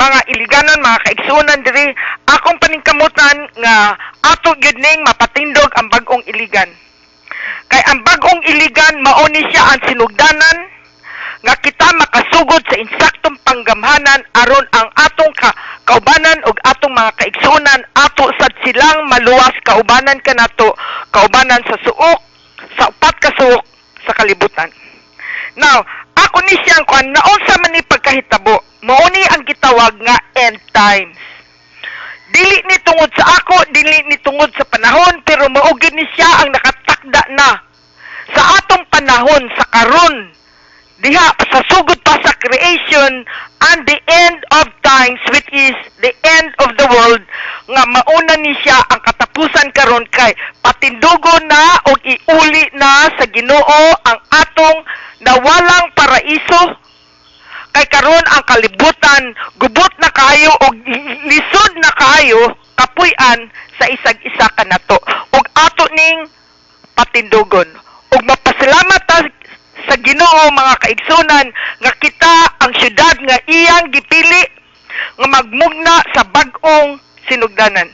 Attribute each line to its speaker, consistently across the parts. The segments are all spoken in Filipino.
Speaker 1: mga iliganon, mga kaigsunan diri, akong paningkamutan nga ato gyud ning mapatindog ang bag-ong iligan. Kay ang bag-ong iligan mao ni siya ang sinugdanan nga kita makasugod sa insaktong panggamhanan aron ang atong kaubanan ug atong mga kaigsunan ato sad silang maluwas kaubanan kanato, kaubanan sa suok, sa upat ka suok sa kalibutan. Now, ako ni siyang kuan naunsa man ni pagkahitabo, mao ni ang gitawag nga end times. Dili ni tungod sa ako, dili ni tungod sa panahon, pero mao gyud ni siya ang nakatakda na sa atong panahon sa karon diha sa sugod pa sa creation and the end of times, which is the end of the world, nga mauna ni siya ang katapusan karon kay patindugo na o iuli na sa Ginoo ang atong nawalang paraiso. Kay karon ang kalibutan gubot na kayo o lisod na kayo kapuy-an sa isag-isa kanato ug ato ning patindugon ug mapasalamat ta sa Ginoo mga kaigsunan nga kita ang syudad nga iyang gipili nga magmugna sa bag-ong sinugdanan.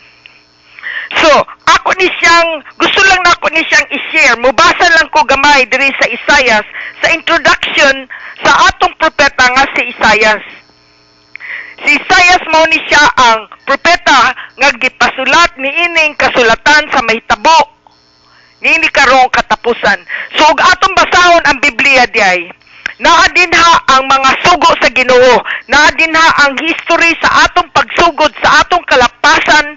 Speaker 1: So, ako ni siyang gusto lang nako ni siyang i-share. Mubasa lang ko gamay diri sa Isaias sa introduction sa atong propeta nga si Isaias. Si Isaias mao ni siya ang propeta nga gipasulat ni ining kasulatan sa mahitabo niini karong katapusan. So ug atong basahon ang Biblia diay. Naa dinha ang mga sugo sa Ginoo, naa dinha ang history sa atong pagsugod sa atong kalapasan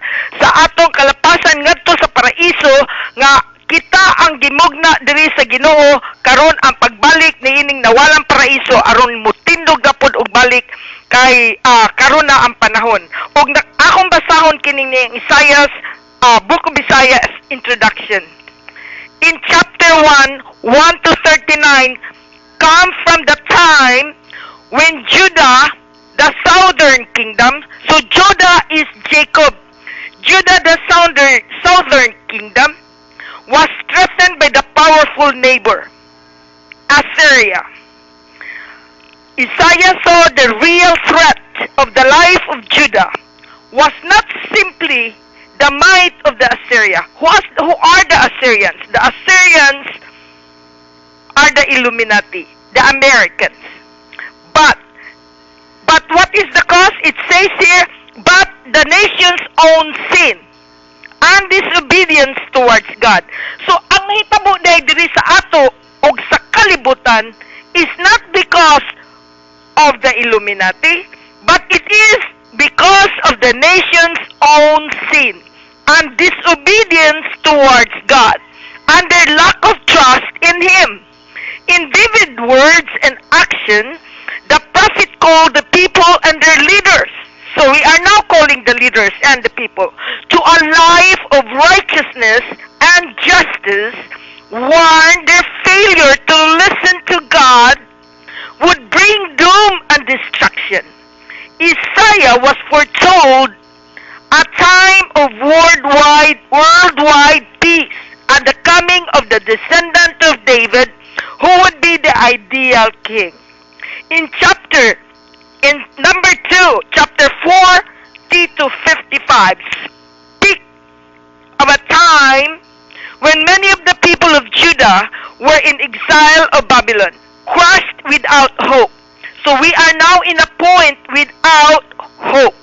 Speaker 1: ngadto sa paraiso nga kita ang gimugna diri sa Ginoo karon ang pagbalik niining nawalang paraiso aron mutindog gapod og balik kay karon na ang panahon. Ug akong basahon kini ning Isaiah, Book of Isaiah introduction. In chapter 1, 1 to 39, come from the time when Judah, the southern kingdom, so Judah is Jacob, Judah the southern kingdom, was strengthened by the powerful neighbor, Assyria. Isaiah saw the real threat of the life of Judah was not simply the might of the Assyria. Who are the Assyrians? The Assyrians are the Illuminati, the Americans. But what is the cause? It says here, but the nation's own sin and disobedience towards God. So, ang nahitabo diri sa ato o sa kalibutan is not because of the Illuminati, but it is because of the nation's own sin and disobedience towards God and their lack of trust in Him. In vivid words and action, the prophet called the people and their leaders. So we are now calling the leaders and the people to a life of righteousness and justice, warned their failure to listen to God would bring doom and destruction. Isaiah was foretold a time of worldwide peace and the coming of the descendant of David who would be the ideal king. In number 2, chapter 40 to 55, speak of a time when many of the people of Judah were in exile of Babylon, crushed without hope. So we are now in a point without hope.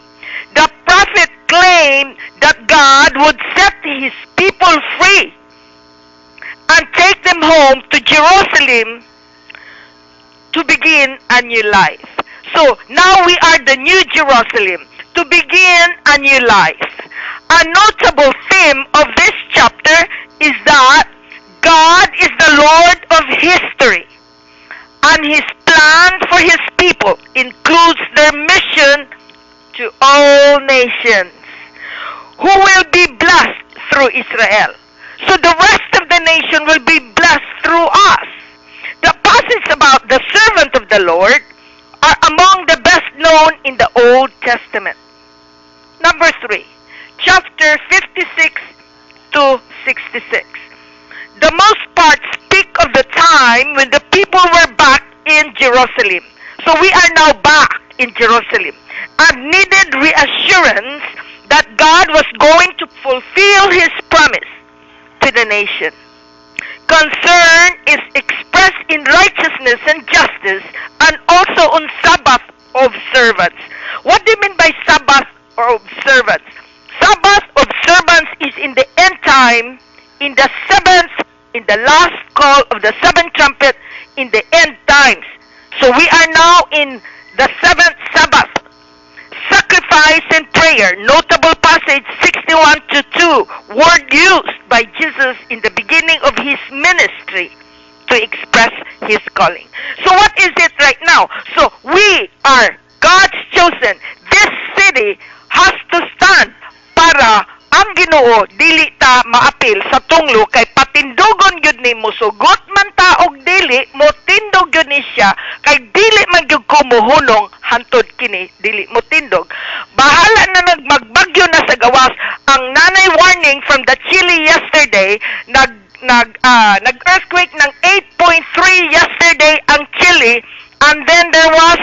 Speaker 1: The prophet claimed that God would set His people free and take them home to Jerusalem to begin a new life. So now we are the new Jerusalem to begin a new life. A notable theme of this chapter is that God is the Lord of history, and His plan for His people includes their mission to all nations, who will be blessed through Israel. So the rest of the nation will be blessed through us. The passages about the servant of the Lord are among the best known in the Old Testament. Number 3, chapter 56 to 66. The most part speak of the time when the people were back in Jerusalem. So we are now back in Jerusalem. and needed reassurance that God was going to fulfill His promise to the nation. Concern is expressed in righteousness and justice and also on Sabbath observance. What do you mean by Sabbath or observance? Sabbath observance is in the end time, in the last call of the seventh trumpet, in the end times. So we are now in the seventh Sabbath. Sacrifice and prayer, notable passage 61:2, word used by Jesus in the beginning of His ministry to express His calling. So what is it right now? So we are God's chosen. This city has to stand para ang Ginoo dili ta maapil sa tunglo kay patindugon gyud ni mo sugot man ta og dili mo tindog gyud ni siya kay dili man gyud ko mohunong hantod kini dili mo tindog. Bahala na nagmagbagyo na sa gawas. Ang nanay warning from the Chile yesterday, nag-earthquake ng 8.3 yesterday ang Chile, and then there was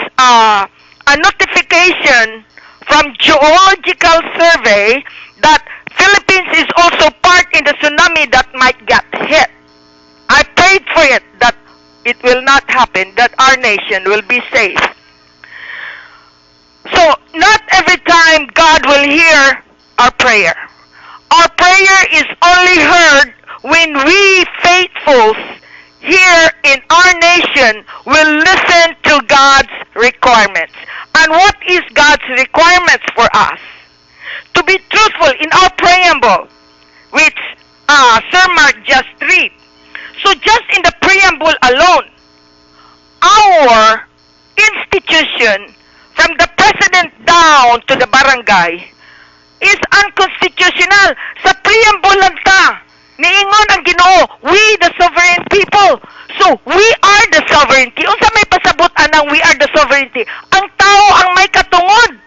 Speaker 1: a notification from Geological Survey that Philippines is also part in the tsunami that might get hit. I prayed for it, that it will not happen, that our nation will be safe. So, not every time God will hear our prayer. Our prayer is only heard when we faithfuls here in our nation will listen to God's requirements. And what is God's requirements for us? To be truthful in our preamble, which Sir Mark just read. So just in the preamble alone, our institution, from the president down to the barangay, is unconstitutional. Sa preamble lang ta, niingon ang Ginoo, we the sovereign people. So, we are the sovereignty. Unsa may pasabot anang we are the sovereignty? Ang tao ang may katungod.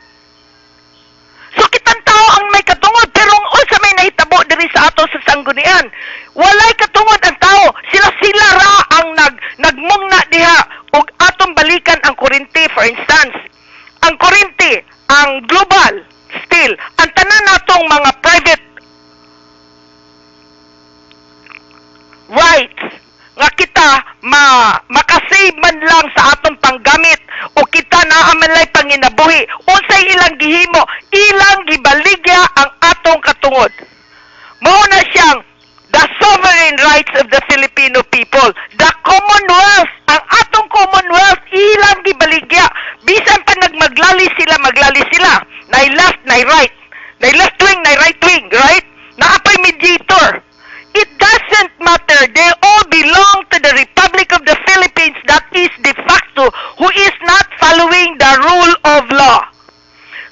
Speaker 1: So, kitang tao ang may katungod, pero unsa may nahitabo diri sa ato sa sanggunian? Walay katungod ang tao. Sila ra ang nagmungna diha ug atong balikan ang kuryente, for instance. Ang kuryente, ang global, still, ang tanan natong mga private rights nga kita makasave man lang sa atong panggamit o kita naa man lay panginabuhi, unsay ilang gihimo, ilang gibaligya ang atong katungod. Mao na siyang the sovereign rights of the Filipino people, the Commonwealth, ang atong Commonwealth ilang gibaligya. Bisan pa maglali sila, nay left, nay right, nay left wing, nay right wing, right? Naapay mediator. It doesn't matter. They all belong to the Republic of the Philippines, that is de facto, who is not following the rule of law.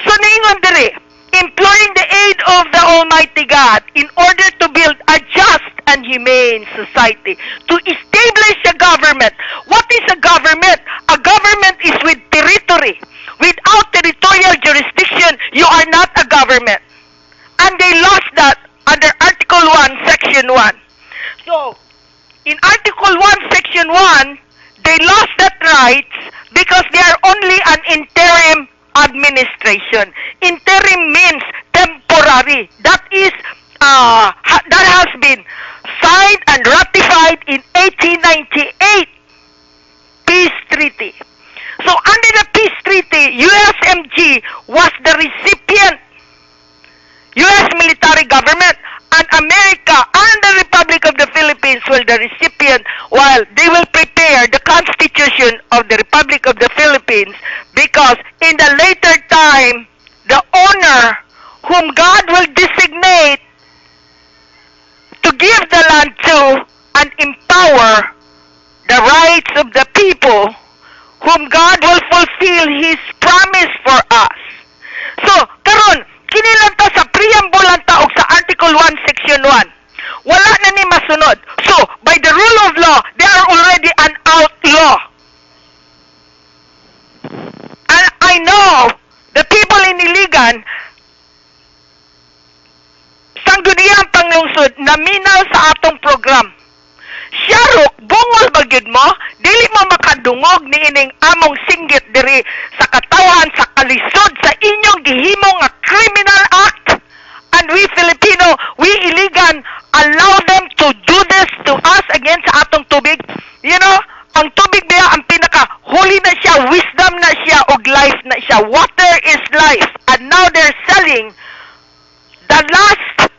Speaker 1: So, niingon diri, imploring the aid of the Almighty God in order to build a just and humane society, to establish a government. What is a government? A government is with territory. Without territorial jurisdiction, you are not a government. And they lost that under Article 1, Section 1. So, in Article 1, Section 1, they lost that rights because they are only an interim administration. Interim means temporary. That is, that has been signed and ratified in 1898 Peace Treaty. So, under the Peace Treaty, USMG was the recipient, U.S. military government, and America and the Republic of the Philippines were the recipient, while they will prepare the Constitution of the Republic of the Philippines, because in the later time, the owner whom God will designate to give the land to and empower the rights of the people, whom God will fulfill His promise for us. So, karon, kinilang ta sa preamble lang ta og sa Article 1, Section 1. Wala na ni masunod. So, by the rule of law, they are already an outlaw. And I know the people in Iligan, sangguniang panglungsod, naminaw sa atong program. Siyarok, bungol ba gyud mo? Dili mo makadungog ni ining among singgit diri sa katawan sa kalisod sa inyong gihimo nga criminal act. And we Filipino, we illegal allow them to do this to us again sa atong tubig. You know, ang tubig niya ang pinaka holy na siya, wisdom na siya, og life na siya. Water is life. And now they're selling the last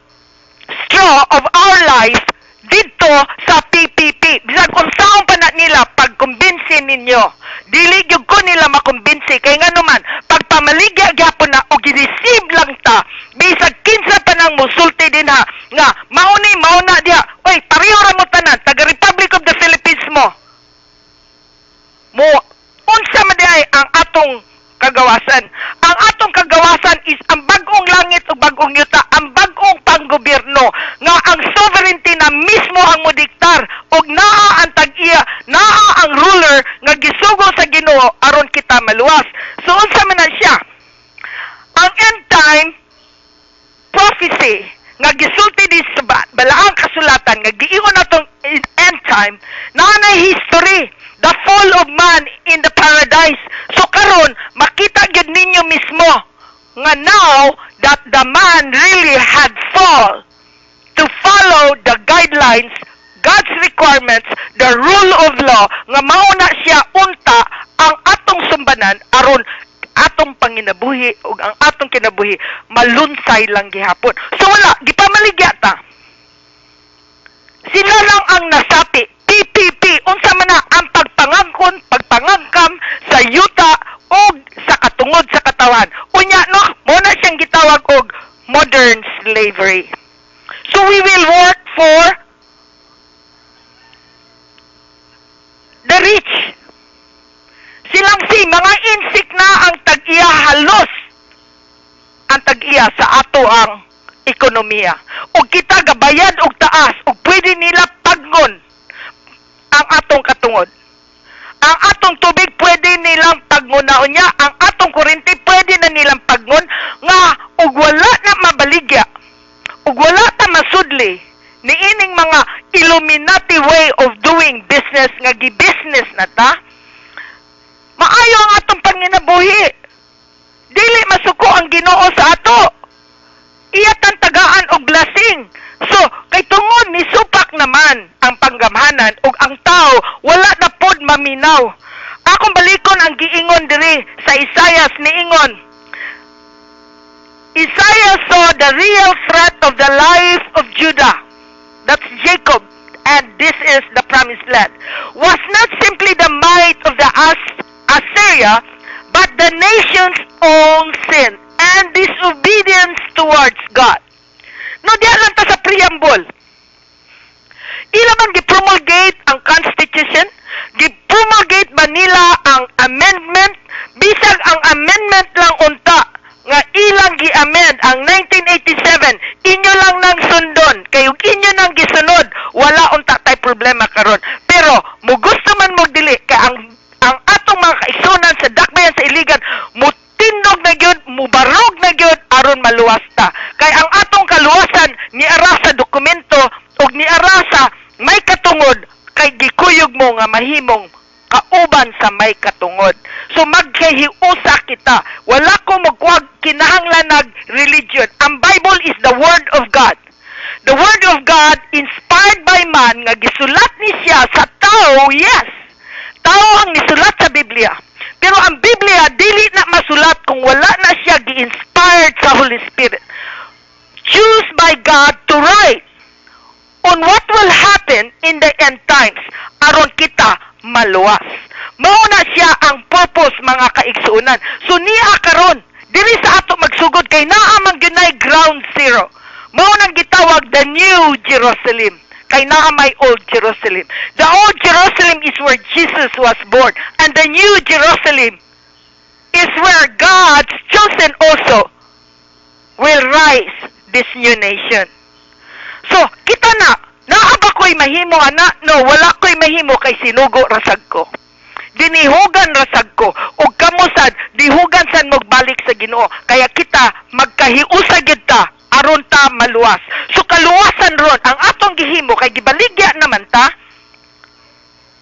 Speaker 1: straw of our life dito sa PPP. Bisag unsaon pa na nila pagkumbinsi ninyo. Dili gyud ko nila makumbinsi kay nganuman pagpamaligya gyapon na og gi-receive lang ta bisag kinsa pa nang musulti din ha nga mauna diha. Oy, pareho ra mo tanan taga Republic of the Philippines mo. Mo unsa man diay ang atong kagawasan. Ang atong kagawasan is ang bagong langit ug bagong yuta, ang bagong panggobyerno nga ang sovereignty na mismo ang modiktar ug naa ang tag-iya, naa ang ruler nga gisugo sa Ginoo aron kita maluwas. So unsa man na siya? Ang end time prophecy nga gisulti di sa balaang kasulatan nga giingon natong end time naa na history, the fall of man in the paradise. So karon makita gyud ninyo mismo nga now that the man really had fall to follow the guidelines, God's requirements, the rule of law, nga mauna siya unta ang atong sumbanan aron atong panginabuhi ug ang atong kinabuhi malunsay lang gihapon. So wala gipamaligya ta. Sila lang ang nasapi. PPP unsa man na ang pagpangagkam sa yuta o sa katungod sa katawan. Unya no, mo na siyang gitawag og modern slavery. So we will work for the rich. Silang mga insik na ang tag-iya halos ang tag-iya sa ato ang ekonomiya. O kita gabayad og taas o pwede nila pagnon ang atong katungod. Ang atong tubig pwede nilang pagmunaon niya, ang atong kuryente pwede na nilang pagnon nga ug wala na mabaligya ug wala ta masudli ni ining mga Illuminati way of doing business nga gi-business na ta. Maayo ang atong panginabuhi. Dili masuko ang Ginoo sa ato. Iyatan tagaan og blessing. So, kay tungod ni supak naman ang panggamhanan ug ang tao wala na pod maminaw. Akong balikon ang giingon diri sa Isaiah niingon. Isaiah saw the real threat of the life of Judah. That's Jacob, and this is the promised land. Was not simply the might of the Assyria, but the nation's own sin and disobedience towards God. No, diyan lang ta sa preamble. Ila man gi-promulgate ang Constitution, gi-promulgate ba nila ang amendment, bisag ang amendment lang unta, nga ilang gi-amend ang 1987, inyo lang nang sundon, kayo inyo nang gisunod, wala unta tay problema karon. Pero, mugusto man mo dili, kay ang atong mga kaigsunan sa dakbayan sa iligan, mutindog na gyud, mubarog na gyud, aron maluwas ta. Kay ang atong kaluwasan, niara sa dokumento, ug niara sa may katungod, kay gikuyog mo nga mahimong kauban sa may katungod. So magkahiusa kita. Wala ko magkuwag kinahanglan nag religion. Ang Bible is the Word of God. The Word of God inspired by man nga gisulat ni siya sa tao, yes. Tao ang nisulat sa Biblia. Pero ang Biblia dili na masulat kung wala na siya gi-inspired sa Holy Spirit. Choose by God to write on what will happen in the end times aron kita maluwas. Mauna siya ang purpose mga kaigsuunan. So niya karon dili sa ato magsugod kay naa man gunay ground zero. Maunang gitawag the New Jerusalem. Kay naa may Old Jerusalem. The Old Jerusalem is where Jesus was born, and the New Jerusalem is where God's chosen also will rise this new nation. So, kita na, naa ba ko'y mahimo, ana? No, wala ko'y mahimo kay sinugo rasag ko. Dinihugan rasag ko. O kamusad, dihugan san magbalik sa Ginoo. Kaya kita, magkahiusag kita, aron ta maluwas. So, kaluwasan ron, ang atong gihimo, kay gibaligya naman ta,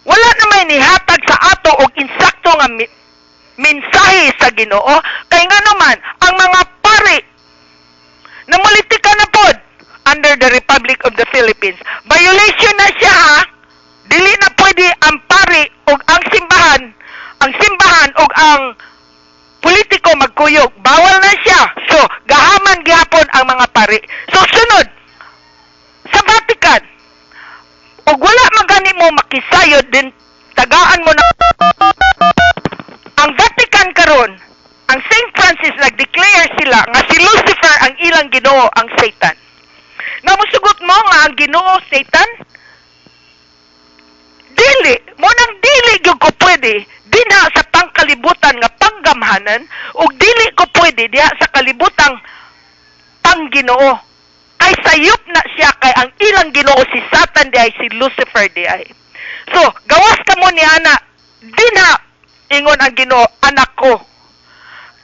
Speaker 1: wala na may nihatag sa ato og insakto nga mensahe sa Ginoo kay nga naman ang mga pari na politika na pod under the Republic of the Philippines. Violation na siya ha. Dili na pwede ang pari ug ang simbahan ug ang politiko magkuyog. Bawal na siya. So, gahaman gihapon ang mga pari. So, sunod, sa Vatican, ug wala magani mo makisayod din, tagaan mo na ang Vatican karon, ang St. Francis nag-declare sila nga si Lucifer ang ilang Ginoo, ang Satan. Namusugot mo nga ang Ginoo Satan? Dili, mo nang dili gyud ko pwede dinha sa pangkalibutan nga panggamhanan ug dili ko pwede diha sa kalibutang pangginoo. Kay sayop na siya kay ang ilang Ginoo si Satan di ay si Lucifer di ay. So, gawas ka mo ni ana dinha ingon ang Ginoo, anak ko.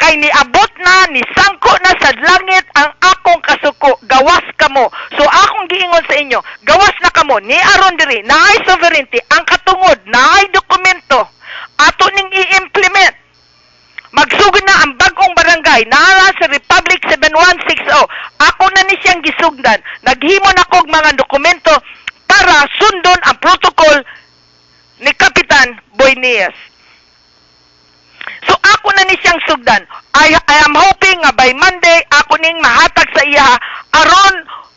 Speaker 1: Kay niabot na, ni sangko na sa langit ang akong kasuko, gawas ka mo. So akong giingon sa inyo, gawas na kamo, ni aron diri, naay sovereignty, ang katungod, naay dokumento, ato ning i-implement. Magsugod na ang bagong barangay, naala sa Republic 7160, ako na ni siyang gisugdan, naghimo na kog mga dokumento para sundon ang protocol ni Kapitan Boynias. So ako na ni siyang sugdan. I am hoping nga by Monday ako ning mahatag sa iya aron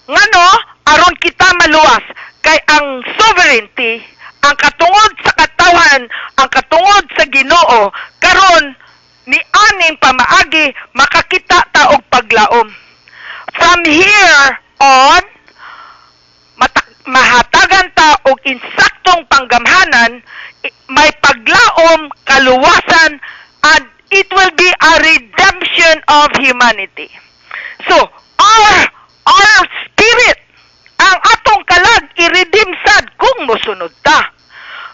Speaker 1: ngano aron kita maluwas kay ang sovereignty, ang katungod sa katawan, ang katungod sa Ginoo karon ni aning pamaagi makakita ta og paglaom. From here on mahatagan ta og insaktong panggamhanan, may paglaom, kaluwasan, and it will be a redemption of humanity. So, our spirit, ang atong kalag, i-redeem sad kung musunod ta.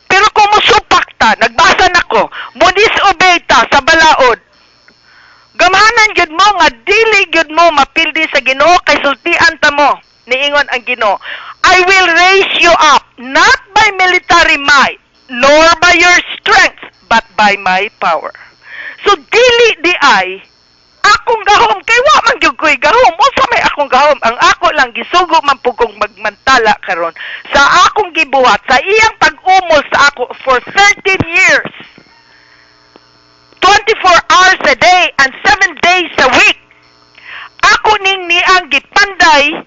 Speaker 1: Pero kung musupak ta, nagbasa na ko, mo disobey ta sa balaod, gamahanan gyud mo nga dili gyud mo mapildi sa Ginoo kay sultian ta mo, niingon ang Ginoo. I will raise you up, not by military might, nor by your strength, but by my power. So dili di ay akong gahom kay wa man gyud koy gahom. Unsa may akong gahom? Ang ako lang gisugo man pud kong magmantala karon sa akong gibuhat sa iyang pag-umol sa ako for 13 years. 24 hours a day and 7 days a week. Ako ning niang gipanday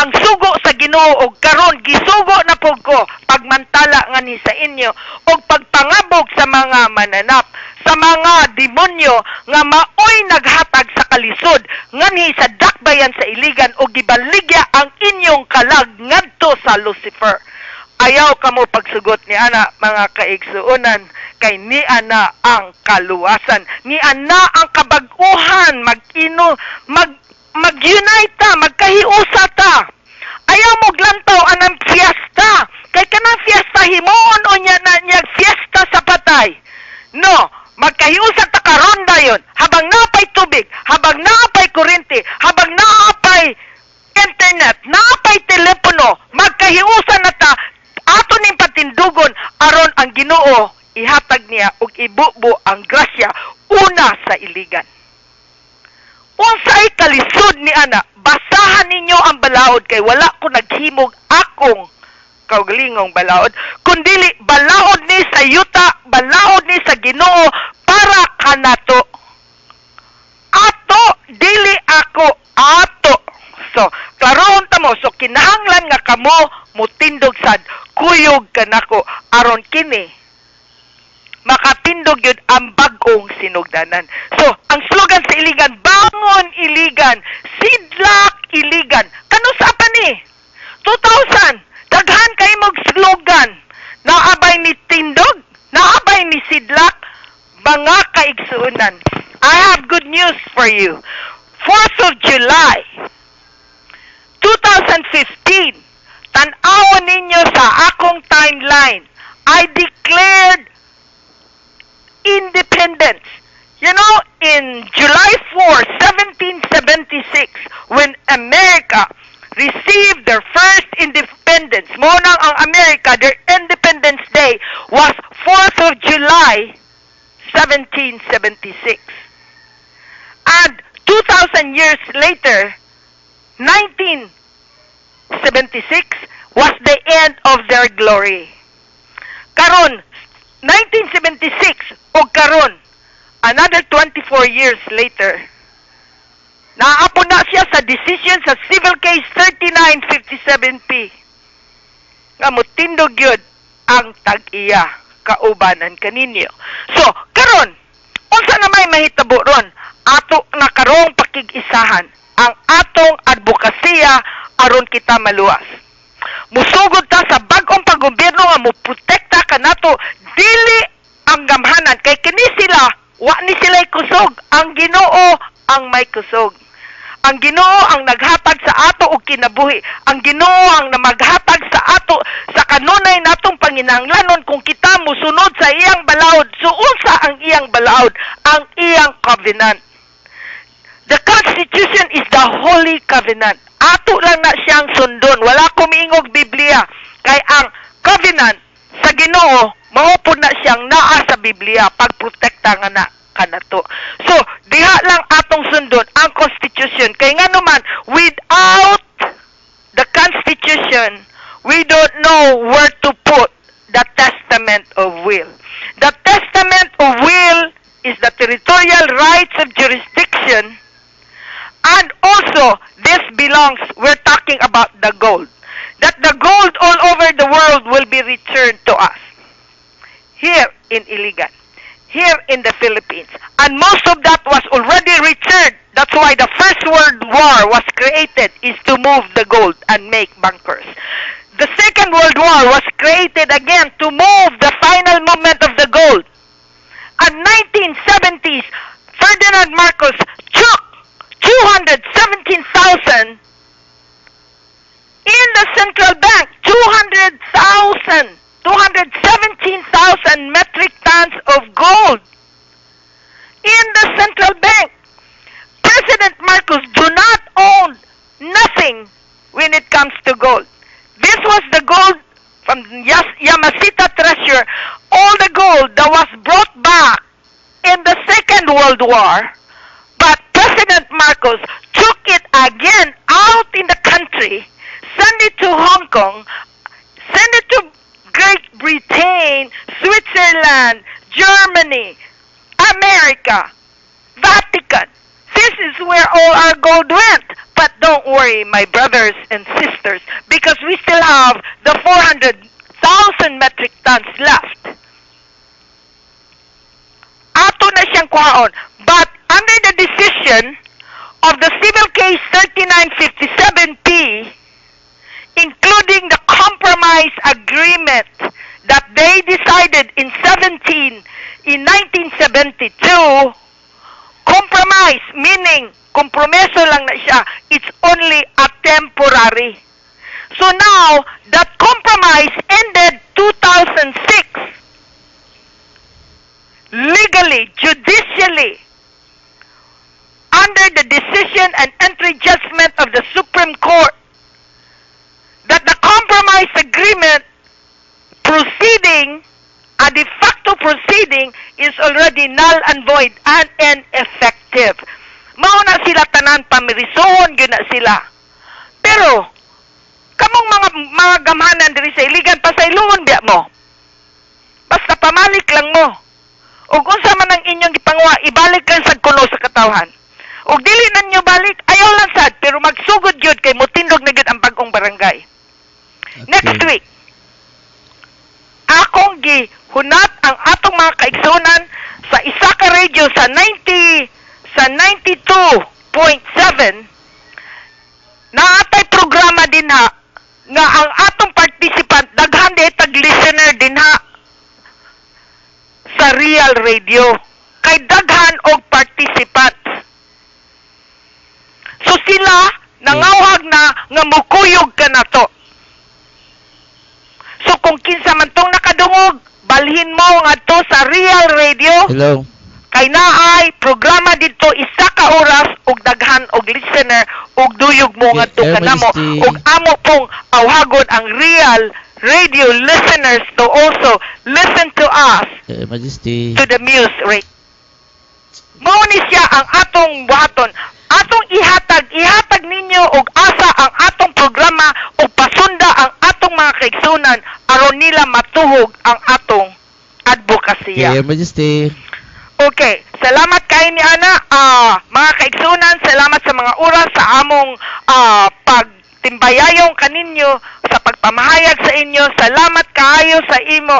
Speaker 1: ang sugo sa Ginoo og karon gisugo na pud ko pagmantala nga ni sa inyo og pagpangabog sa mga mananap, sa mga demonyo nga maoy naghatag sa kalisod nganhi sa dakbayan sa iligan og gibaligya ang inyong kalag ngadto sa Lucifer. Ayaw kamo pagsugot ni ana mga kaigsuonan kay ni ana ang kaluwasan, ni ana ang kabag-uhan, mag-unite ta, magkahiusa ta. Ayaw mo glantaw anang fiesta. Kay kanang fiesta himuon o niya na niya fiesta sa patay. No, magkahiusa ta karon dayon. Habang napay tubig, habang napay kuryente, habang napay internet, napay telepono, magkahiusa na ta ato ning patindugon aron ang Ginoo ihatag niya og ibubo ang grasya una sa iligan. Unsay kalisod ni ana, basahan ninyo ang balaod kay wala ko naghimog akong kaugalingong balaod, kundili balaod ni sa yuta, balaod ni sa Ginoo para kanato. Ato, dili ako, ato. So, klarohon ta mo, so kinahanglan nga kamo mutindog sad, kuyog kanako aron kini makatindog yun ang bagong sinugdanan. So, ang slogan sa Iligan, bangon Iligan, sidlak Iligan. Kano sa pa ni? 2000, daghan kay mog slogan. Naabay ni tindog, naabay ni sidlak, mga kaigsuunan. I have good news for you. 4th of July, 2015, tan-awon ninyo sa akong timeline, I declared independence. You know, in July 4, 1776, when America received their first independence, mo nang ang America, their Independence Day, 1976. And 2,000 years later, 1976 was the end of their glory. Karon, 1976 o karon, another 24 years later, naapo na siya sa decision sa Civil Case 3957P. Nga mutindog yun ang tag-iya kaubanan kaninyo. So, karon, unsa na may mahitabo ron? Ato na karong pakig-isahan ang atong advokasya aron kita maluwas. Musugod ta sa bag-ong paggobyerno nga muprotekta kanato dili ang gamhanan kay kini sila wa ni sila kusog, ang Ginoo ang may kusog. Ang Ginoo ang naghatag sa ato og kinabuhi. Ang Ginoo ang namaghatag sa ato sa kanunay natong panginahanglanon kung kita musunod sa iyang balaod. So unsa ang iyang balaod? Ang iyang covenant. The Constitution is the Holy Covenant. Ato lang na siyang sundon. Wala kumiingog Biblia. Kay ang covenant sa Ginoo maupod na siyang naa sa Biblia pagprotekta nga na kanato. So, diha lang atong sundon ang Constitution. Kay nga naman, without the Constitution, we don't know where to put the Testament of Will. The Testament of Will is the territorial rights of jurisdiction, and also, this belongs, we're talking about the gold. That the gold all over the world will be returned to us. Here in Iligan. Here in the Philippines. And most of that was already returned. That's why the First World War was created, is to move the gold and make bunkers. The Second World War was created again to move the final movement of the gold. And 1970s, Ferdinand Marcos took 217,000 in the central bank. 217,000 metric tons of gold in the central bank. President Marcos do not own nothing when it comes to gold. This was the gold from Yamashita Treasure, all the gold that was brought back in the Second World War, but President Marcos took it again out in the country, sent it to Hong Kong, sent it to Great Britain, Switzerland, Germany, America, Vatican. This is where all our gold went. But don't worry, my brothers and sisters, because we still have the 400,000 metric tons left. Ato na siyang kuhaon. But under the decision of the Civil Case 3957P, including the compromise agreement that they decided in 1972, compromise, meaning kompromiso lang na siya, it's only a temporary. So now, that compromise ended 2006. Legally, judicially, under the decision and entry judgment of the Supreme Court, that the compromise agreement proceeding, a de facto proceeding, is already null and void and ineffective. Mauna sila tanan, pamirisohon, yun na sila. Pero, kamong mga gamhanan diri sa Iligan, pasaylungon biya mo. Basta pamalik lang mo. Ug unsa man ang inyong gipangwa, ibalik lang sad kuno sa katawhan. Ug dili na nyo balik, ayaw lang sad, pero magsugod yun kay mutindog na gyud ang bagong barangay. Okay. Next week, akong gihunat ang atong mga kaigsunan sa isa ka radio sa 92.7 na atay programa din ha nga ang atong participant daghan di tag listener din ha sa Real Radio kay daghan og participant. So sila nangawhag na nga mukuyog ka na to. So kung kinsa man tong nakadungog, balhin mo nga to sa Real Radio. Hello. Kay naay programa dito isa ka oras ug daghan og listener ug duyog mo nga to kanamo ug amo pong awhagon ang Real Radio listeners to also listen to us
Speaker 2: Majesty
Speaker 1: to the Muse Radio. mao ni siya ang atong buhaton. Atong ihatag ninyo og asa ang atong programa ug pasunda ang atong mga kaigsunan aron nila matuhog ang atong advokasya.
Speaker 2: Your Majesty.
Speaker 1: Okay, salamat kay ni Ana. Mga kaigsunan, salamat sa mga oras sa among pagtimbayayong kaninyo sa pagpamahayag sa inyo. Salamat kaayo sa imo,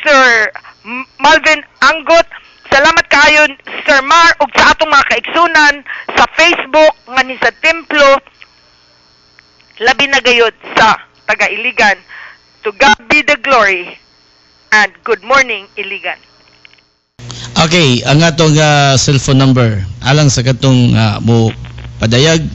Speaker 1: Sir Malvin Anggot. Salamat kaayo, Sir Mar, ug sa atong mga kaigsunan sa Facebook nga ni sa templo. Labi na gayud sa taga-Iligan. To God be the glory and good morning, Iligan.
Speaker 2: Okay, ang atong cellphone number alang sa katong mo padayag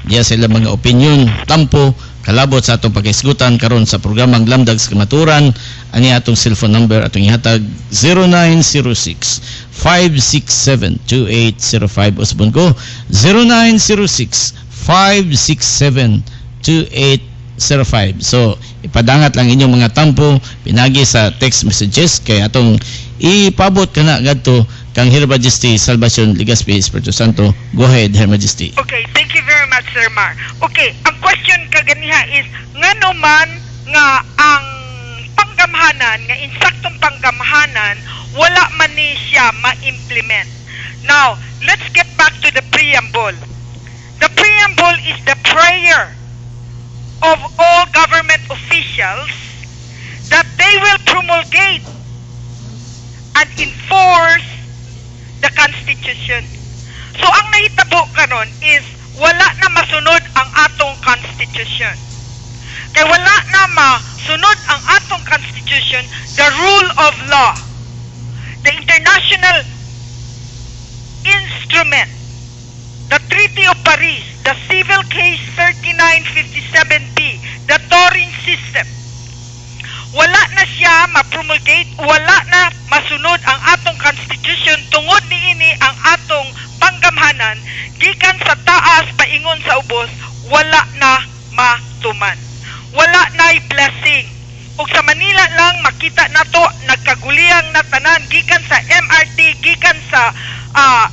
Speaker 2: diya sila mga opinion tampo kalabot sa atong pagkaisgutan karon sa programang Lamdag sa Kamaturan. Ani atong cellphone number atong ihatag 0906-567-2805 usbon ko 0906-567-2805. So ipadangat lang inyong mga tampo pinagi sa text messages kay atong ipabot kana gadto kang Her Majesty Salvacion Legazpi Espiritu Santo. Go ahead, Her Majesty.
Speaker 1: Okay, thank you very much, Sir Mar. Okay, ang question kaganiha is ngano man nga ang panggamhanan nga insaktong panggamhanan wala man ni siya ma-implement. Now, let's get back to the preamble. The preamble is the prayer of all government officials that they will promulgate and enforce the Constitution. So ang nahitabo karon is wala na masunod ang atong Constitution. Kay wala na masunod ang atong Constitution, the rule of law, the international instrument, the Treaty of Paris, the Civil Case 3957B, the Turin System. Wala na siya ma-promulgate, wala na masunod ang atong Constitution tungod niini ang atong panggamhanan gikan sa taas paingon sa ubos, wala na matuman. Wala na blessing. Ug sa Manila lang makita nato nagkaguliyang na tanan gikan sa MRT, gikan sa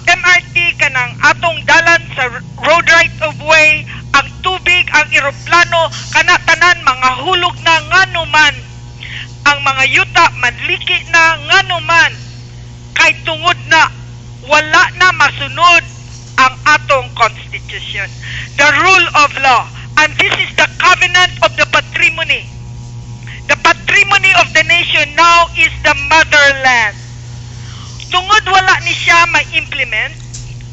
Speaker 1: MRT kanang atong dalan sa road right of way, ang tubig, ang eroplano kana tanan mga hulog na nganuman. Ang mga yuta manliki na nganuman kay tungod na wala na masunod ang atong Constitution, the rule of law. And this is the covenant of the patrimony. The patrimony of the nation now is the motherland. Tungod wala ni siya ma-implement,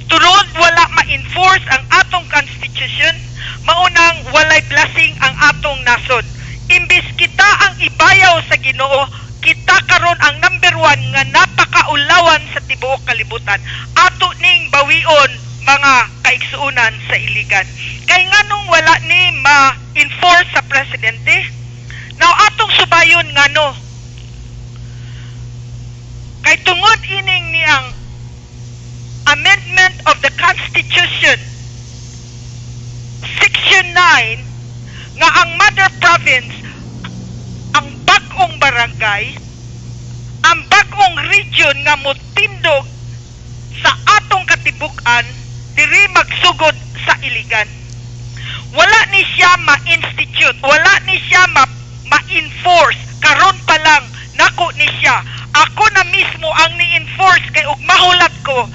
Speaker 1: tungod wala ma-enforce ang atong Constitution, maunang walay blessing ang atong nasod. Imbis kita ang ibayaw sa Ginoo, kita karon ang number 1 nga napakaulawan sa tibuok kalibutan. Ato ning bawion mga kaigsuunan sa Iligan. Kay nganong wala ni ma-enforce sa presidente? Now atong subayon ngano? Kay tungod ining niyang amendment of the Constitution Section 9 nga ang mother province, ang bag-ong barangay, ang bag-ong region nga motindog sa atong katibuk-an diri magsugod sa Iligan. Wala ni siya ma-institute, wala ni siya ma-enforce. Karon pa lang nako ni siya. Ako na mismo ang ni-enforce kay ug mahulat ko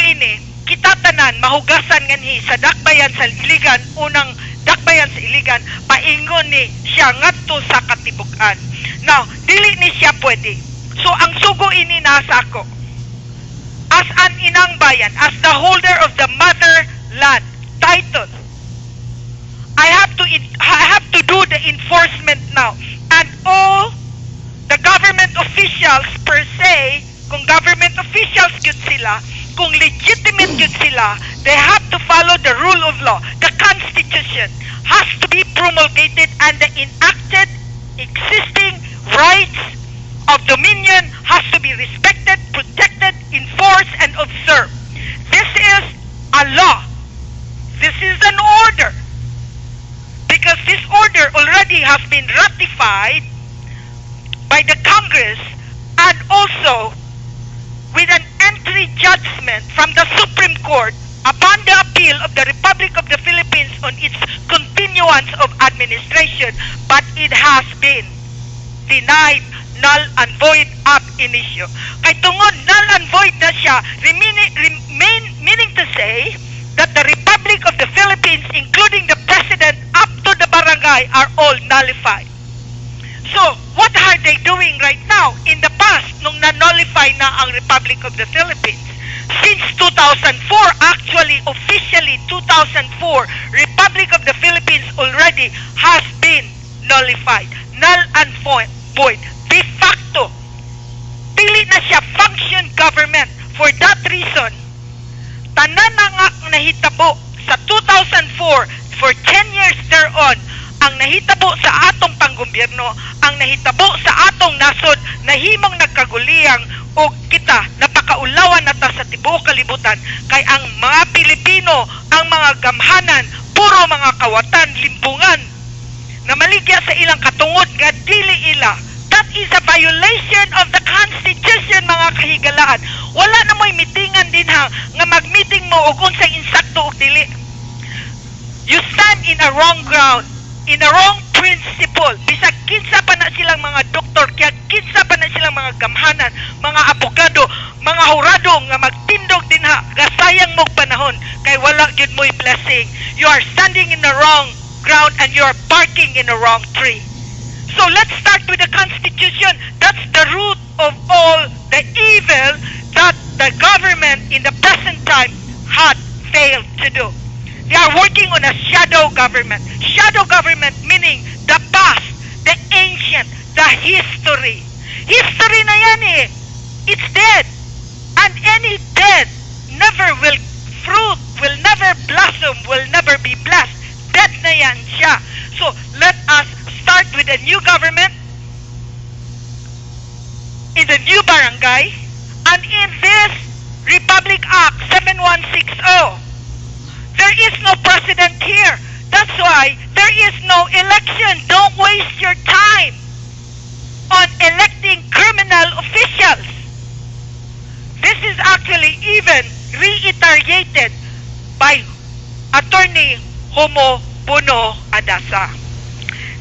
Speaker 1: ini kita tanan mahugasan nganhi sa dakbayan sa Iligan, unang dakbayan sa Iligan, paingon ni siya ngadto sa katibuk-an. Now, dili ni siya pwede. So, ang sugo ini nasa ako. As an inang bayan, as the holder of the motherland title, I have to do the enforcement now. And all the government officials per se, kung government officials yun sila, kung legitimate yun sila, they have to follow the rule of law. The Constitution has to be promulgated and the enacted existing rights of dominion has to be respected, protected, enforced, and observed. This is a law. This is an order. Because this order already has been ratified by the Congress and also with an entry judgment from the Supreme Court upon the appeal of the Republic of the Philippines on its continuance of administration, but it has been denied null and void ab initio. Kay tungod null and void na siya, meaning to say that the Republic of the Philippines, including the President up to the barangay, are all nullified. So, what are they doing right now? In the past, nung na-nullify na ang Republic of the Philippines, since 2004, actually, officially 2004, Republic of the Philippines already has been nullified. Null and void. De facto. Dili na siya function government. For that reason, tanan na nga nahitabo sa 2004, for 10 years thereon, ang nahitabo sa atong panggobyerno, ang nahitabo sa atong nasod, nahimong nagkaguliyang o kita napakaulawan nata sa tibuok kalibutan kay ang mga Pilipino, ang mga gamhanan, puro mga kawatan, limbungan na maligya sa ilang katungod nga dili ila. That is a violation of the Constitution, mga kahigalaan. Wala na mo'y mitingan din ha nga magmeeting mo og unsay insakto og dili. You stand in a wrong ground, in a wrong principle. Bisag kinsa pa na silang mga doktor, kaya kinsa pa na silang mga gamhanan, mga abogado, mga hurado nga magtindog din ha, gasayang mong panahon kay wala gyud mo'y blessing. You are standing in the wrong ground and you are barking in the wrong tree. So let's start with the Constitution. That's the root of all the evil that the government in the present time had failed to do. They are working on a shadow government. Shadow government meaning the past, the ancient, the history. History na yan eh. It's dead. And any dead never will fruit, will never blossom, will never be blessed. Dead na yan siya. So let us start with a new government in the new barangay and in this Republic Act 7160. There is no precedent here. That's why there is no election. Don't waste your time on electing criminal officials. This is actually even reiterated by Attorney Homo Bono Adasa.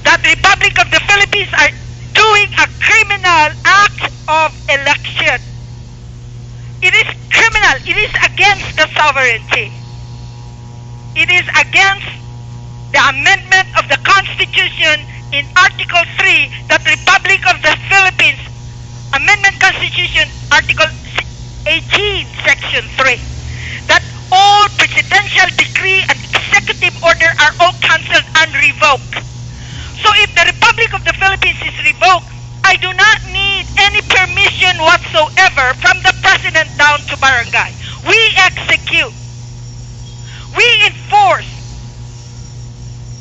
Speaker 1: That Republic of the Philippines are doing a criminal act of election. It is criminal. It is against the sovereignty. It is against the amendment of the Constitution in Article 3 that Republic of the Philippines, Amendment Constitution, Article 18, Section 3, that all presidential decree and executive order are all cancelled and revoked. So if the Republic of the Philippines is revoked, I do not need any permission whatsoever from the President down to barangay. We execute. We enforce.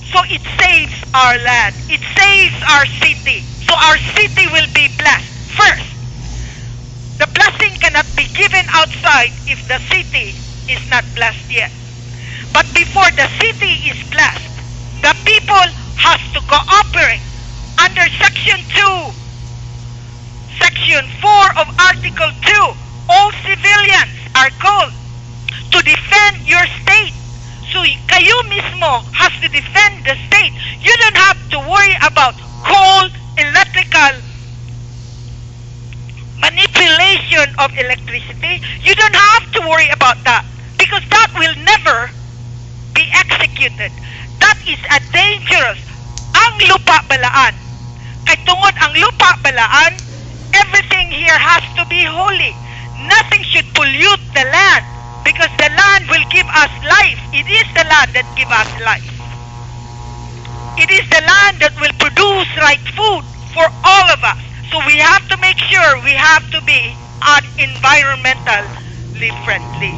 Speaker 1: So it saves our land. It saves our city. So our city will be blessed. First, the blessing cannot be given outside if the city is not blessed yet. But before the city is blessed, the people has to cooperate under Section 2, Section 4 of Article 2. All civilians are called to defend your state. So kayo mismo has to defend the state. You don't have to worry about coal, electrical, manipulation of electricity. You don't have to worry about that because that will never be executed. That is a dangerous. Ang lupa balaan. Kay tungod ang lupa balaan, everything here has to be holy. Nothing should pollute the land because the land will give us life. It is the land that gives us life. It is the land that will produce right food for all of us. So we have to make sure we have to be environmentally friendly.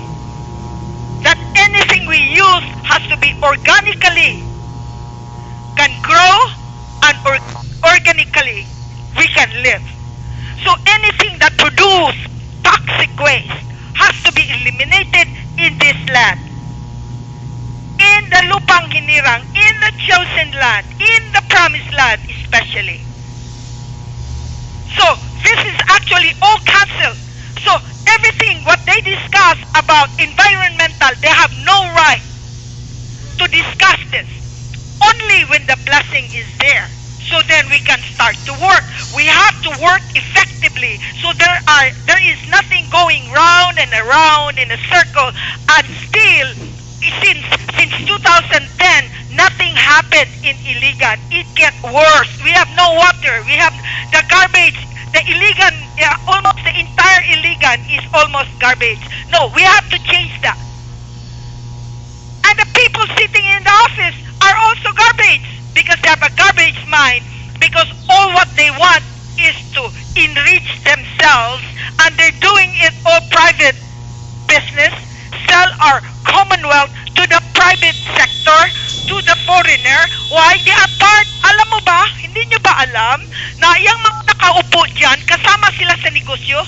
Speaker 1: That anything we use has to be organically, can grow, and organically we can live. So anything that produces toxic waste has to be eliminated in this land. In the lupang hinirang, in the chosen land, in the promised land especially. So this is actually all cancelled. So everything what they discuss about environmental, they have no right to discuss this. Only when the blessing is there. So then we can start to work. We have to work effectively. So there is nothing going round and around in a circle, and still since 2010 nothing happened in Iligan. It gets worse. We have no water. We have the garbage. The Iligan, almost the entire Iligan is almost garbage. No, we have to change that. And the people sitting in the office are also garbage, because they have a garbage mind, because all what they want is to enrich themselves, and they're doing it all private business, sell our commonwealth to the private sector, to the foreigner. Why? They are part, alam mo ba, hindi nyo ba alam, na yung mga nakaupo dyan, kasama sila sa negosyo?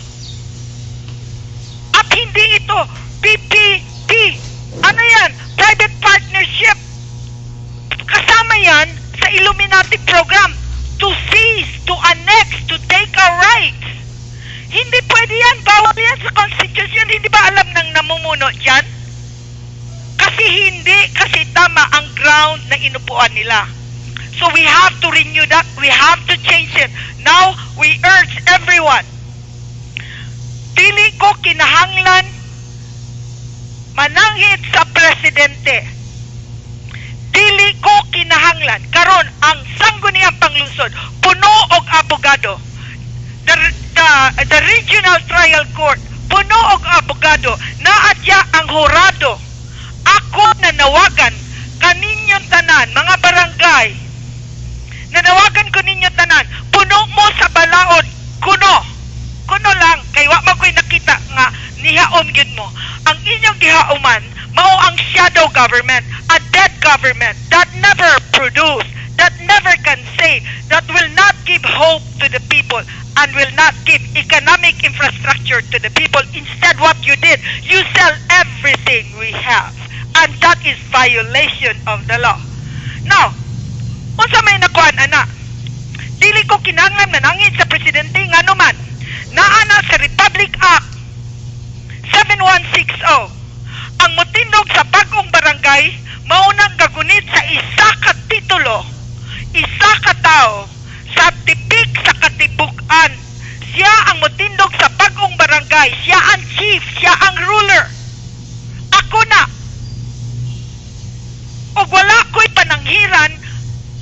Speaker 1: At hindi ito PPP. Ano yan? Private partnership. Kasama yan sa Illuminati program to seize, to annex, to take our rights. Hindi pwede yan. Bawal yan sa Constitution. Hindi ba alam ng namumuno dyan? Kasi tama ang ground na inupuan nila. So we have to renew that. We have to change it. Now, we urge everyone. Dili ko kinahanglan mananghit sa presidente. Dili ko kinahanglan karon ang sangguniang panglungsod puno og abogado. The regional trial court puno og abogado, naadya ang hurado. Ako nanawagan kaninyong tanan, mga barangay, nanawagan ko ninyo tanan, puno mo sa balaod, kuno lang, kay wa man ko'y nakita nga nihaom gyud mo. Ang inyong gihauman mao ang shadow government, a dead government that never produce, that never can save, that will not give hope to the people, and will not give economic infrastructure to the people. Instead, what you did, you sell everything we have, and that is violation of the law. Now, unsa may nakuan ana? Dili ko kinahanglan nanangit sa presidente nganuman. Naana sa Republic Act 7160. Ang motindog sa bagong barangay maunang gagunit sa isa ka titulo, isa ka tao sa tipik sa katibukan. Siya ang motindog sa bagong barangay, siya ang chief, siya ang ruler. Ako na. O wala ko'y pananghiran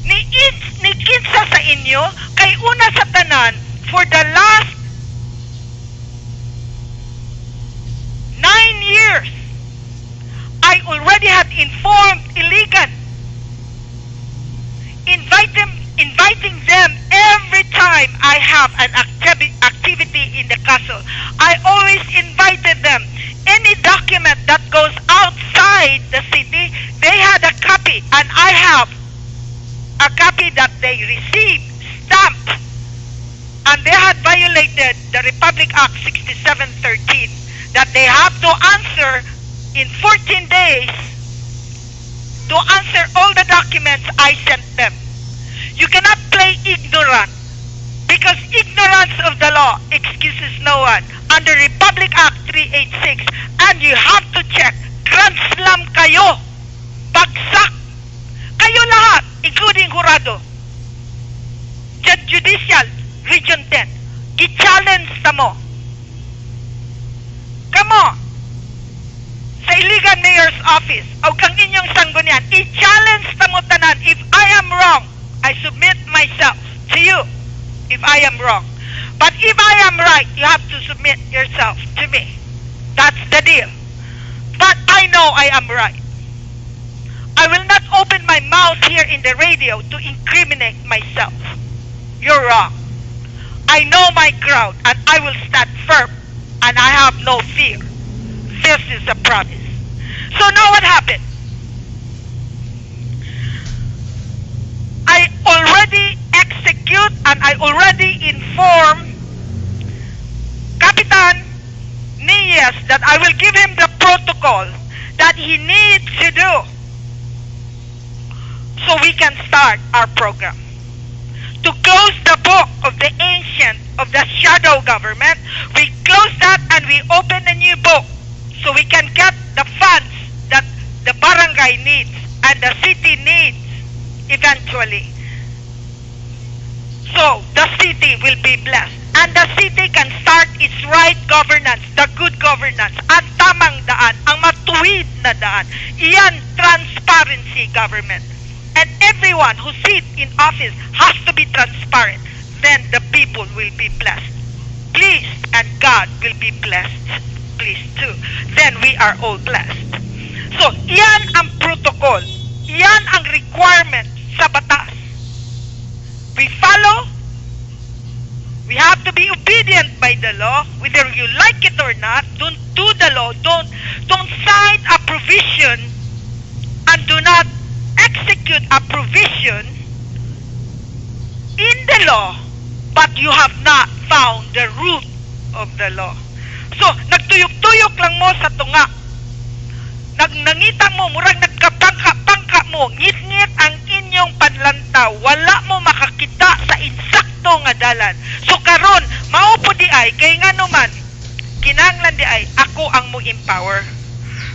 Speaker 1: ni kinsa sa inyo, kay una sa tanan, for the last 9 years, I already had informed Iligan, inviting them every time I have an activity in the castle. I always invited them. Any document that goes outside the city, they had a copy, and I have a copy that they received, stamped, and they had violated the Republic Act 6713, that they have to answer in 14 days to answer all the documents I sent them. You cannot play ignorant, because ignorance of the law excuses no one. Under Republic Act 386, and you have to check, grand slam kayo, bagsak, kayo lahat, including Jurado, Judge Judicial, Region 10, gi-challenge ta mo. Kamo, sa Iligan Mayor's Office, o kang inyong sanggunian, i-challenge ta mo tanan. If I am wrong, I submit myself to you if I am wrong. But if I am right, you have to submit yourself to me. That's the deal. But I know I am right. I will not open my mouth here in the radio to incriminate myself. You're wrong. I know my ground, and I will stand firm, and I have no fear. This is a promise. So now what happened? I already execute, and I already inform Capitan Niyes that I will give him the protocol that he needs to do so we can start our program. To close the book of the ancient, of the shadow government, we close that and we open a new book so we can get the funds that the barangay needs and the city needs eventually. So the city will be blessed. And the city can start its right governance, the good governance, ang tamang daan, ang matuwid na daan. Iyan, transparency government. And everyone who sits in office has to be transparent. Then the people will be blessed. Please, and God will be blessed. Please too. Then we are all blessed. So, iyan ang protocol. Iyan ang requirement sa batas. We follow. We have to be obedient by the law, whether you like it or not. Don't do the law. Don't sign a provision and do not execute a provision in the law, but you have not found the root of the law. So, nagtuyok-tuyok lang mo sa tunga. Nangita mo, murag nagkabangka-bangka mo, ngit-ngit ang inyong panlantaw. Wala mo makakita sa insakto nga dalan. So karon, maupo di ay, kay nga naman, kinanglan di ay, ako ang mo empower.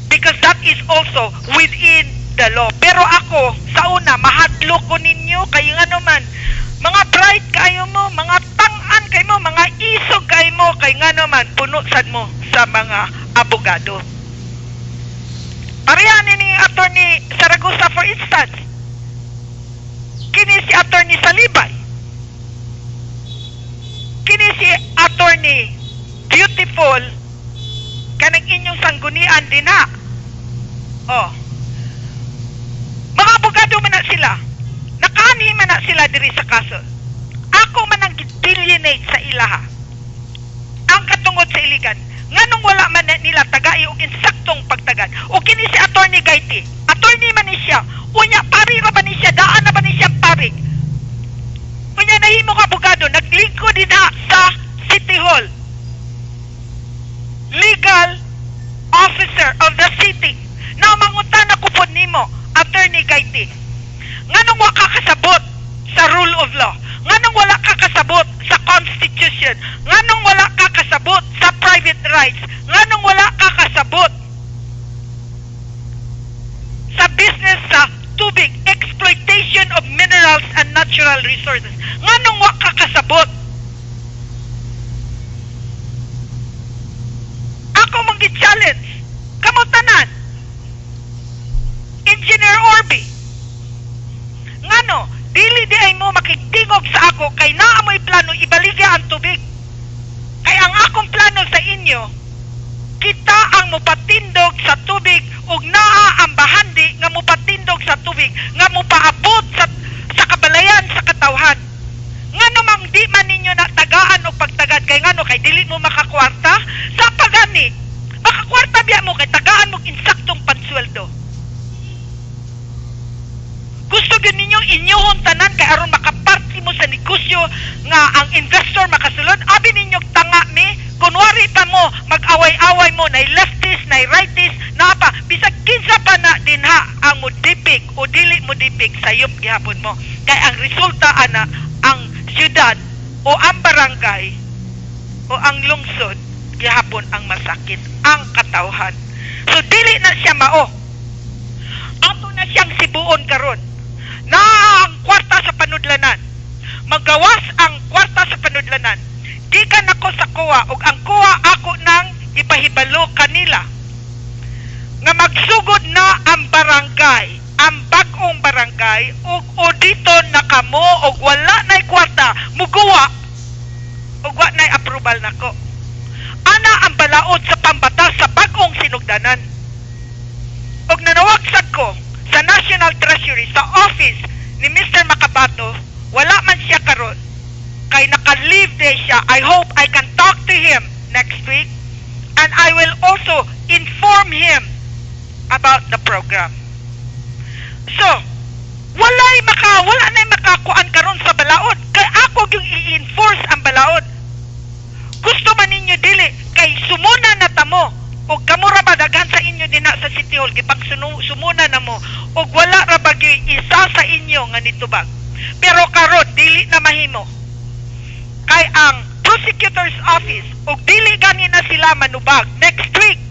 Speaker 1: Because that is also within the law. Pero ako, sa una, mahadlo ko ninyo, kayo nga naman, mga bright kayo mo, mga tang-an kayo mo, mga isog kayo mo, kayo nga naman, puno sad mo sa mga abogado. Parehan ni Attorney Saragosa, for instance. Kini si Attorney Salibay. Kini si Attorney Beautiful. Kanang inyong sanggunian din ha. Oh. Mga abogado man na sila. Nakaanhi man na sila diri sa kaso. Ako man ang delineate sa ilaha. Ang katungod sa iligan. Nganong wala man nila tagay og insaktong pagtagad. O kini si Attorney Gaiti. Attorney man ni siya. Unya pari ra ba ni siya? Daan na ba ni siya pari? Unya nahimo ka abogado, naglingkod din ha sa City Hall. Legal officer of the city. Na mangunta na kupon nimo, Attorney Gaiti. Nganong wa ka kasabot sa rule of law? Nganong wala ka kasabot sa constitution? Nganong wala ka kasabot sa private rights? Nganong wala ka kasabot sa business sa tubig, exploitation of minerals and natural resources? Nganong wa ka kasabot? Ako mangi-challenge. Kamo tanan. Engineer Orby. Ngano? Dili di ay mo makigtingog sa ako kay naa mo'y plano ibaligya ang tubig. Kay ang akong plano sa inyo, kita ang mupatindog sa tubig ug naa ang bahandi nga mupatindog sa tubig nga mupaabot sa kabalayan sa katawhan. Ngano mang di man ninyo natagaan o pagtagad kay ngano kay dili mo makakwarta sa pagani. Makakwarta biya mo kay tagaan mo insaktong pansweldo. Gusto gyud ninyo inyohon tanan kay aron makaparti mo sa negosyo nga ang investor makasulod. Abi ninyo tanga mi, kunwari pa mo mag-away-away mo na leftist, na rightis, na pa bisag kinsa pa na dinha ang mudipig o dili mudipig sayop gihapon mo. Kay ang resulta ana ang syudad o ang barangay o ang lungsod gihapon ang masakit, ang katawhan. So dili na siya mao. Ato na siyang sibuon karon. Na ang kwarta sa panudlanan. Magawas ang kwarta sa panudlanan. Gikan ako sa kuwa ug ang kuwa ako nang ipahibalo kanila. Nga magsugod na ang barangay, ang bag-ong barangay ug auditon na kamo ug wala nay kwarta, muguwa ug wa nay approval nako. Ana ang balaod sa pambatas sa bag-ong sinugdanan. Ug nanawagsag ko sa National Treasury, sa office ni Mr. Makabato, wala man siya karon. Kay naka-leave day siya. I hope I can talk to him next week and I will also inform him about the program. So, wala na makakuan karon sa balaod. Kay ako yung i-enforce ang balaod. Gusto man ninyo dili, kay sumuna na tamo. O kamo ra ba daghan sa inyo dinha sa City Hall gipang sumuna na mo og wala ra ba isa sa inyo nga nitubag. Pero karon dili na mahimo. Kay ang prosecutor's office ug dili gani na sila manubag next week,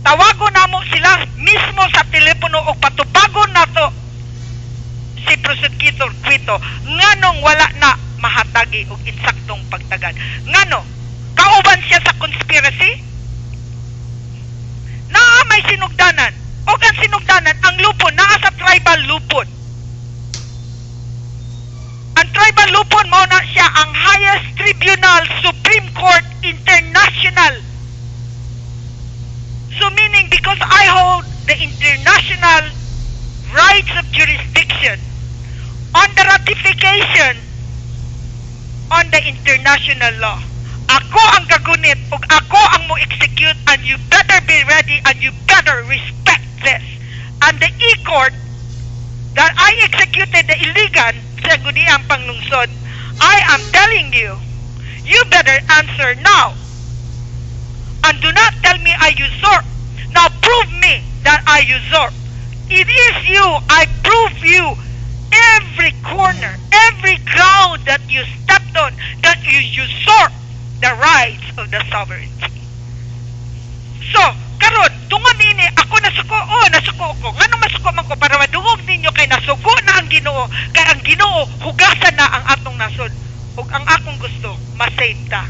Speaker 1: tawagon namo sila mismo sa telepono ug patubagon nato si Prosecutor Quito nganong wala na mahatagi og insaktong pagtagad. Ngano kauban siya sa conspiracy? Naa may sinugdanan, o ang sinugdanan ang lupon naa sa tribal lupon. Ang tribal lupon mao na siya ang highest tribunal, Supreme Court International. So meaning because I hold the international rights of jurisdiction on the ratification on the international law, ako ang gagunit ug ako ang mo execute, and you better be ready and you better respect this. And the e-court that I executed the illegal sa guniang panglungsod, I am telling you, you better answer now. And do not tell me I usurp. Now prove me that I usurp. It is you. I prove you every corner, every ground that you stepped on, that you usurp the rights of the sovereignty. So, karon tungon ini ako nasuko ko. Ngano masuko man ko para madungog ninyo kay nasuko na ang Ginoo, kay ang Ginoo hugasan na ang atong nasod. Ug ang akong gusto, masave ta.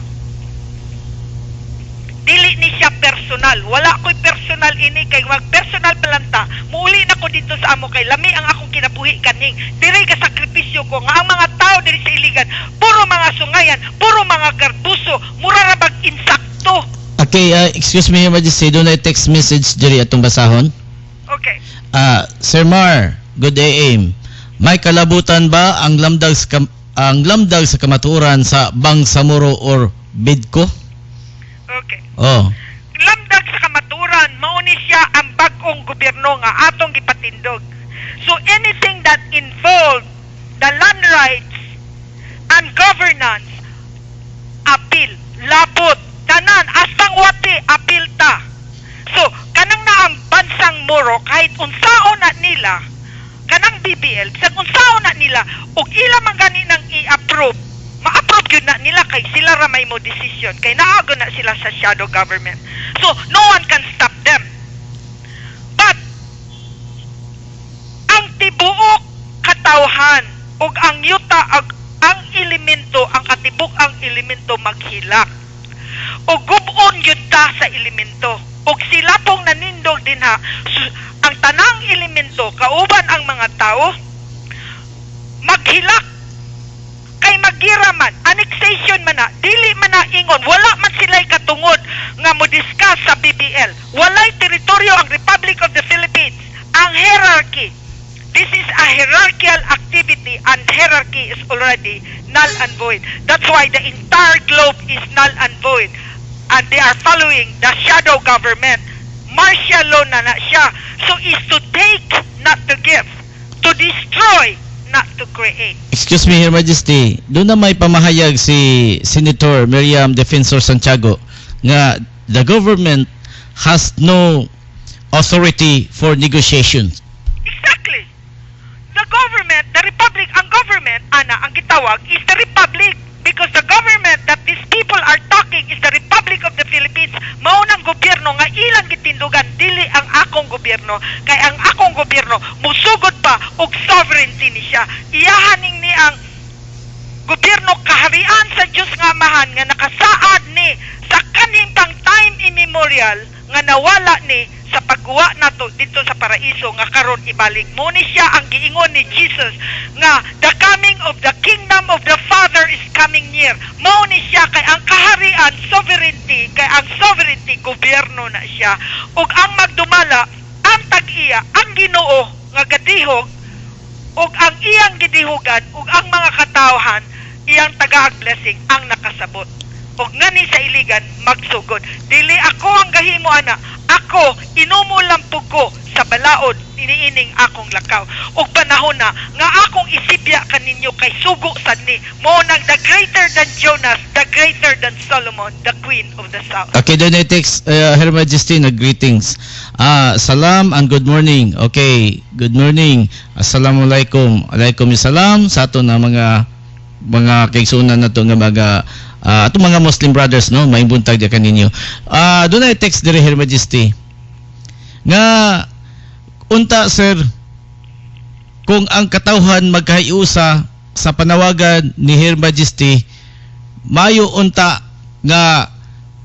Speaker 1: Dili ni siya personal. Wala ko'y personal ini kay wag personal palanta. Muuli na ko dito sa amo kay lami ang akong kinabuhi kaning. Diri ka sakripisyo ko nga ang mga tao diri sa iligan, puro mga sungayan, puro mga garbuso, mura ra bag insakto.
Speaker 2: Okay, excuse me, Your Majesty, doon ay text message diri atong basahon.
Speaker 1: Okay.
Speaker 2: Sir Mar, good day, aim. May kalabutan ba ang lamdag sa kamatuoran sa Bangsamoro or Bidco?
Speaker 1: Okay.
Speaker 2: Oh.
Speaker 1: Lamdag sa kamaturan, mauni siya ang bag-ong gobyerno nga atong gipatindog. So anything that involved the land rights and governance, appeal, labot, tanan, astang wati, appeal ta. So, kanang na ang bansang Moro, kahit unsaon na nila, kanang BBL, sa unsaon na nila, og ila man gani nang i-approve, ma-approve yun na nila kay sila ra may mo decision, kay naago na sila sa shadow government. So, no one can stop them. But, ang tibuok katawhan, og ang yuta, ang elemento, ang katibok ang elemento maghilak. O gubon yun ta sa elemento. O sila pong nanindog din ha. Ang tanang elemento, kauban ang mga tao, maghilak. Kay magiraman, annexation man na, dili man na ingon, wala man sila'y katungod nga mo discuss sa BBL. Walay teritoryo ang Republic of the Philippines. Ang hierarchy. This is a hierarchical activity, and hierarchy is already null and void. That's why the entire globe is null and void. And they are following the shadow government. Martial law na siya. So is to take, not to give. To destroy, not to create.
Speaker 2: Excuse me, Your Majesty, doon na may pamahayag si Senator Miriam Defensor Santiago nga the government has no authority for negotiations.
Speaker 1: Exactly. The government, the republic, ang government, ang gitawag, is the republic. Because the government that these people are talking is the Republic of the Philippines. Maunang gobyerno nga ilang gitindugan, dili ang akong gobyerno. Kay ang akong gobyerno, musugod pa og sovereignty ni siya. Iyahaning ni ang gobyerno kaharian sa Diyos nga Amahan nga nakasaad ni sa kaning pang time immemorial nga nawala ni sa pagguwa nato dito sa paraiso nga karon ibalik mo ni siya ang giingon ni Jesus nga the coming of the kingdom of the Father is coming near. Mo ni siya kay ang kaharian sovereignty, kay ang sovereignty gobyerno na siya, ug ang magdumala ang tag-iya ang Ginoo nga gadihog, ug ang iyang gidihugan ug ang mga katawhan iyang tagaag blessing ang nakasabot. Og ngani sa iligan magsugod. Dili ako ang gahimo ana. Ako inumo lang pug ko sa balaod iniining akong lakaw. Og panahon na nga akong isibya kaninyo kay sugo sad ni mo nang the greater than Jonas, the greater than Solomon, the queen of the south.
Speaker 2: Okay, doon ay text, Her Majesty, greetings. Salam and good morning. Okay, good morning. Assalamualaikum. Alaikum salam sa ato na mga mga kaigsunan na to nga mga atong mga Muslim brothers no maimbuntag di kaninyo. Dunay text diri Her Majesty nga unta sir kung ang katawhan magkahiusa sa panawagan ni Her Majesty mayo unta nga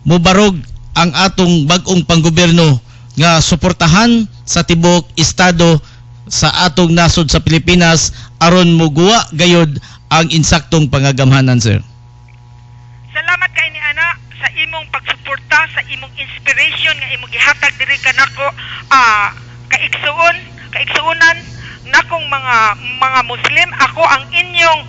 Speaker 2: mubarog ang atong bag-ong panggobyerno nga suportahan sa tibok estado sa atong nasod sa Pilipinas aron muguwa gayod ang insaktong pangagamhanan, sir.
Speaker 1: Salamat kay ni ana sa imong pagsuporta, sa imong inspiration nga imong gihatag diri kanako kaigsuonan nakong mga Muslim. Ako ang inyong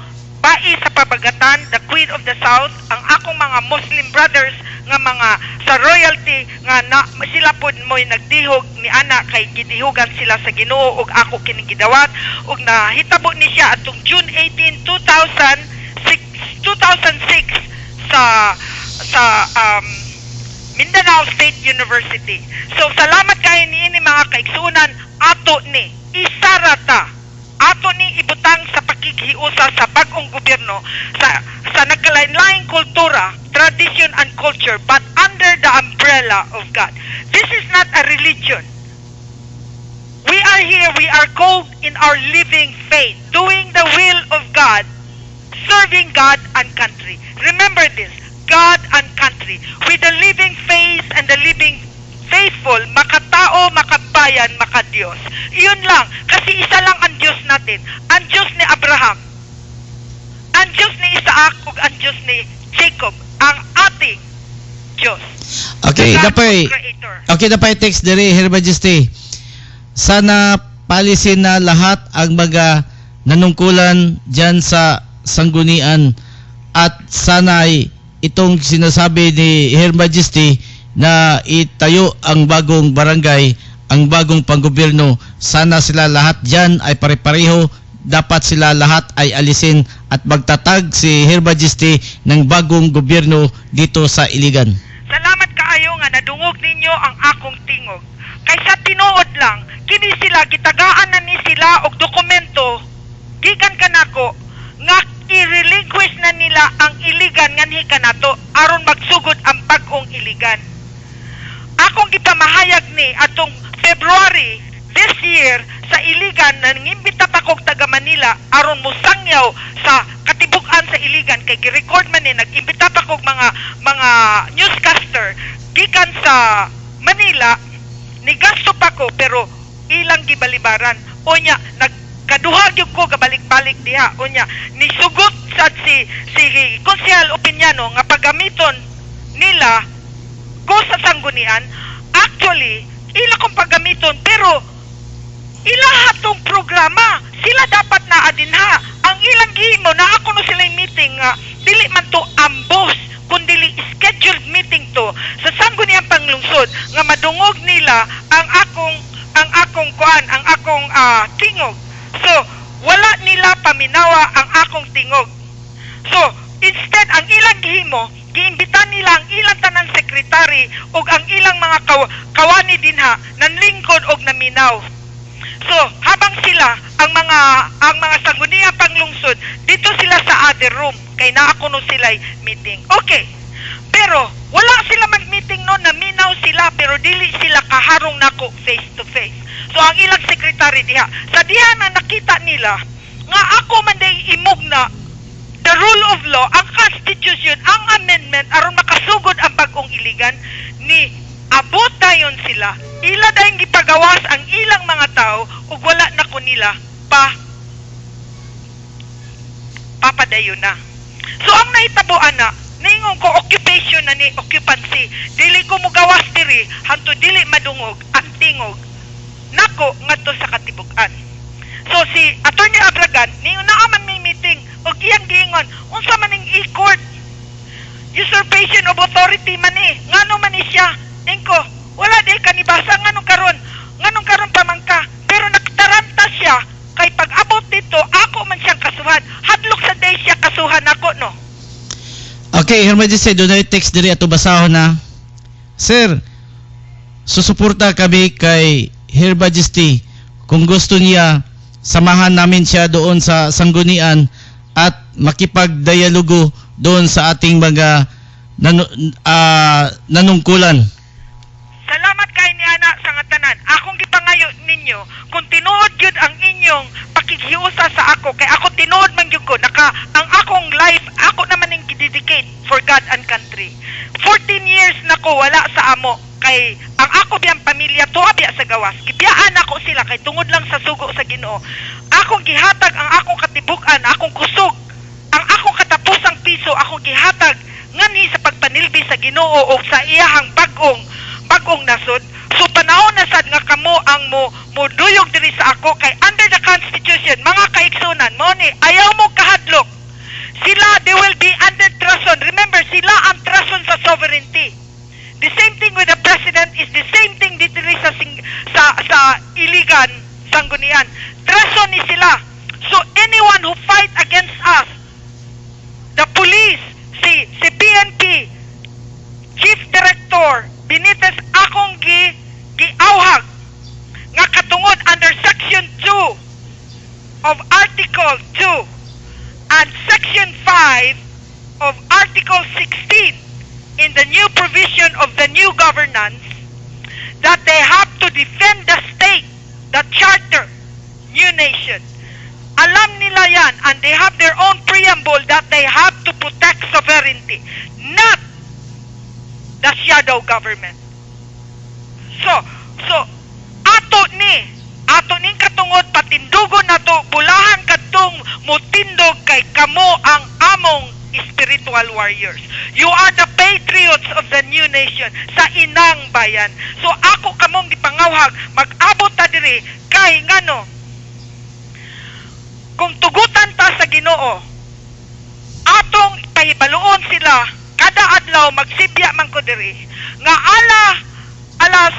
Speaker 1: bai sa pabagatan, the Queen of the South, ang akong mga Muslim brothers nga mga sa royalty nga sila pod mo'y nagdihog ni ana kay gidihugan sila sa Ginoo ug ako kining gidawat ug nahitabo ni siya atong June 18, 2006 sa Mindanao State University. So salamat kayo niini mga kaigsunan, ato ni isarata, ato ni ibutang sa pakighiusa sa bag-ong gobyerno sa nagkalain-laing kultura, tradition and culture, but under the umbrella of God. This is not a religion. We are here, we are called in our living faith, doing the will of God, serving God and country. Remember this, God and country. With the living faith and the living faithful, makatao, makabayan, makadiyos. Iyon lang, kasi isa lang ang Diyos natin. Ang Diyos ni Abraham, ang Diyos ni Isaac, ug ang Diyos ni Jacob, ang ating Diyos.
Speaker 2: Okay,
Speaker 1: The God
Speaker 2: dapay.
Speaker 1: Creator.
Speaker 2: Okay, dapay text diri Her Majesty. Sana palisin na lahat ang mga nanungkulan diyan sa sanggunian at sana'y itong sinasabi ni Her Majesty na itayo ang bagong barangay, ang bagong panggobyerno, sana sila lahat diyan ay pare-pareho, dapat sila lahat ay alisin at magtatag si Her Majesty ng bagong gobyerno dito sa Iligan.
Speaker 1: Salamat kaayo nga nadungog ninyo ang akong tingog. Kaysa tinuod lang, kini sila gitagaan na ni sila og dokumento gikan kanako nga i-relinquish na nila ang Iligan nganhi kanato aron magsugod ang bag-ong Iligan. Akong gipamahayag ni atong February this year sa Iligan na nangimbita pa kog taga Manila aron musangyaw sa katibukan sa Iligan kay gi-record man ni nag-imbita pa kog mga newscaster gikan sa Manila ni gasto pa ko pero ilang gibalibaran unya nagkaduha gyud ko gabalik-balik diha unya ni sugot sad si Konsehal Opiniano nga paggamiton nila ko sa sanggunian. Actually ila kong paggamiton pero ila hatong programa sila dapat na adinha ang ilang gihimo na ako no sila meeting nga dili man to ambos kundi scheduled meeting to sa sangguniang panglungsod nga madungog nila ang akong tingog. So wala nila paminawa ang akong tingog. So instead ang ilang gihimo giimbita nila ang ilang tanan sekretary ug ang ilang mga kawani dinha nanlingkod og naminaw. So habang sila ang mga sangguniang panglungsod dito sila sa other room kay naa ko no sila meeting. Okay. Pero wala sila mag-meeting no, naminaw sila pero dili sila kaharong nako face to face. So ang ilang secretary diha, sa diha na nakita nila nga ako man day imugna the rule of law, ang constitution, ang amendment aron makasugod ang bag-ong Iligan ni abot dayon sila. Ila dayong gipagawas ang ilang mga tao ug wala na ko nila papadayon na. So ang nahitaboan na ningon ko occupation na ni occupancy. Dili ko mugawas diri hanto dili madungog ang tingog nako ngadto sa katibukan. So si Attorney Abragan ningon naa man may meeting og iyang giingon unsa man ning i-court usurpation of authority man ni ngano man ni siya ingko wala di kanibasa nganong karon pamangka pero nagtaranta siya kay pag abot dito ako man siyang kasuhan hadlok sa day siya kasuhan ako no.
Speaker 2: Okay, Her Majesty, doon ay text diri ato basahon na. Sir, susuporta kami kay Her Majesty kung gusto niya samahan namin siya doon sa sanggunian at makipagdialogo doon sa ating mga nanungkulan.
Speaker 1: Salamat kay ni ana sa nga tanan. Akong gipangayo ninyo kung tinuod gyud ang inyong pakighiusa sa ako, kay ako tinuod man gyud ko ang akong life ako naman ning gidedicate for God and country. 14 years na ko wala sa amo, kay ang ako biyang pamilya tuwa biya sa gawas. Gibiyaan ako sila kay tungod lang sa sugo sa Ginoo. Akong gihatag ang akong katibuk-an, akong kusog, ang akong katapusang piso akong gihatag nganhi sa pagpanilbi sa Ginoo o sa iyahang bagong nasod. So panahon na sad nga kamo ang moduyog diri sa ako, kay under the Constitution mga kaigsunan mo ni ayaw mo kahadlok. Sila, they will be under trason. Remember, sila ang trason sa sovereignty. The same thing with the president is the same thing dito sa iligan, sanggunian. Trason ni sila. So anyone who fight against us, the police, si PNP, Chief Director Benitez, akong giawhag nga katungod under Section 2 of Article 2 and Section 5 of Article 16 in the new provision of the new governance, that they have to defend the state, the charter, new nation. Alam nila yan, and they have their own preamble that they have to protect sovereignty, not the shadow government. So ato ning katungod patindugon nato, bulahan kadtong mutindog kay kamo ang among spiritual warriors. You are the patriots of the new nation sa inang bayan. So ako kamong gipangawhag, mag-abot ta diri kay ngano, kung tugutan ta sa Ginoo, atong pahibaluon sila kada adlaw magsibya man ko diri nga alas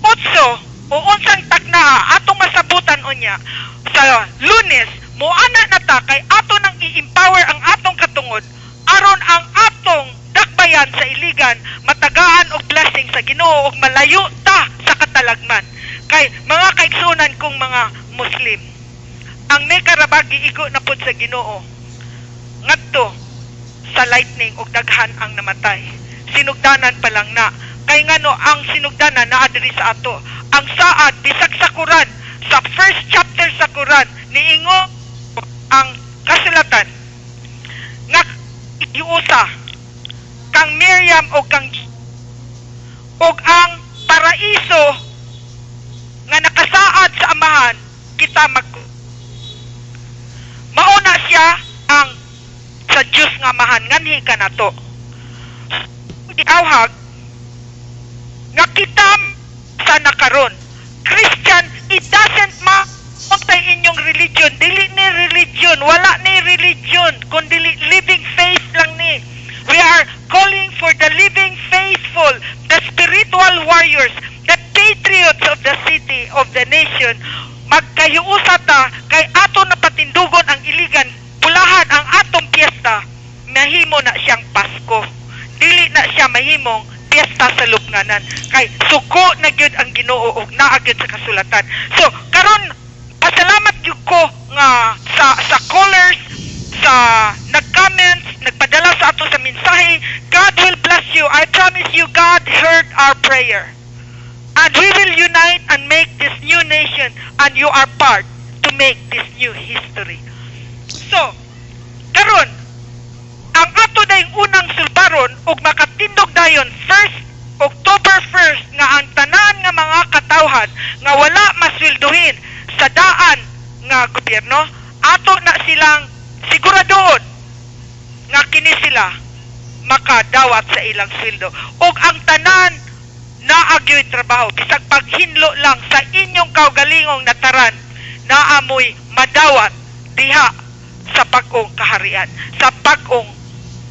Speaker 1: 8 o unsang takna atong masabutan unya sa Lunes moana na ta kay ato nang i-empower ang atong katungod aron ang atong dakbayan sa iligan matagaan og blessing sa Ginoo ug malayo ta sa katalagman. Kay mga kaigsunan kong mga Muslim, ang may karabagi igo na pud sa Ginoo ngadto sa lightning ug daghan ang namatay. Sinugdanan pa lang na kay ngano ang sinugdanan naa diri sa ato. Ang saad bisag sa Quran, sa first chapter sa Quran niingo ang kasulatan nga iusa kang Miriam o og ang paraiso nga nakasaad sa amahan kita mauna siya ang sa Diyos nga amahan nganhi ka nato. Giawhag nga kita sa nakaron Christian, it doesn't matter inyong religion, dili ni religion, wala ni religion kundi living faith lang ni. We are calling for the living faithful, the spiritual warriors, the patriots of the city, of the nation. Magkayuusa ta kay ato na patindugon ang iligan, pulahan ang atong piyesta, mahimo na siyang Pasko, dili na siya mahimong piyesta sa lubnganan, kay suko na gyud ang Ginoo ug naa gyud sa kasulatan. So karon pasalamat gyud ko nga sa callers, sa nag-comments, nagpadala sa ato sa mensahe. God will bless you. I promise you, God heard our prayer. And we will unite and make this new nation, and you are part to make this new history. So, karon ang ato dayong unang sulbaron ug makatindog dayon October 1 nga ang tanan nga mga katawhan nga wala masweldohin sa daan nga gobyerno, ato na silang siguradoon nga kini sila makadawat sa ilang sweldo. Ug ang tanan naagyo'y trabaho, bisag paghinlo lang sa inyong kaugalingong nataran, naamoy madawat diha sa bagong kaharian, sa bagong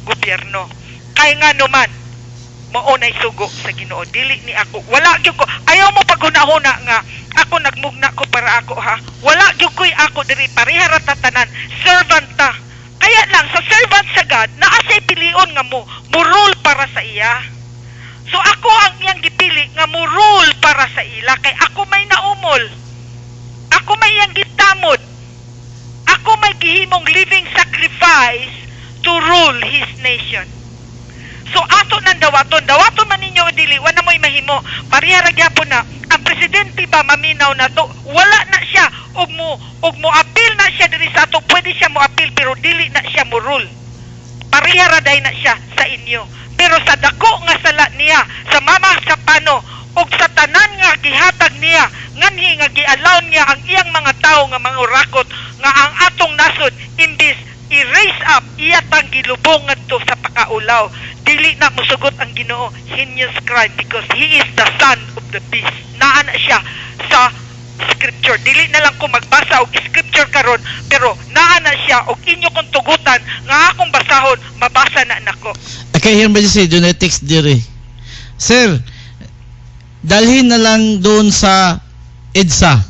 Speaker 1: gobyerno. Kay nga naman, maunay sugo sa Ginoo, dili ni ako. Wala gyud ko, ayaw mo paghuna-huna nga ako nagmugna ko para ako ha. Wala gyud ko'y ako diri, parihara ta tanan, servant ta. Kaya lang sa servant sa God, naa say pilion nga murul para sa iya. So ako ang iyang gipili nga murul para sa ila, kay ako may naumol. Ako may iyang gitamod. Ako may may gihimong living sacrifice to rule his nation. So ato nang dawaton man ninyo o dili, wala mo'y mahimo. Pareha ra gyapon na ang presidente ba maminaw na to, wala na siya og mo appeal na siya diri sa ato, pwede siya mo appeal pero dili na siya mo rule. Pareha ra day na siya sa inyo. Pero sa dako nga sala niya, sa mama sa pano og sa tanan nga gihatag niya, nganhi nga gi-allow niya ang iyang mga tawo nga mangurakot nga ang atong nasod imbis i-raise up iyatang gilubong ngadto sa pakaulaw, dili na musugot ang Ginoo, heinous crime because he is the son of the beast. Naa na siya sa scripture. Dili na lang ko magbasa og scripture karon, pero naa na siya og inyo kong tugutan nga akong basahon, mabasa na nako.
Speaker 2: Okay, here ba si doon text dire. Sir, dalhin na lang doon sa EDSA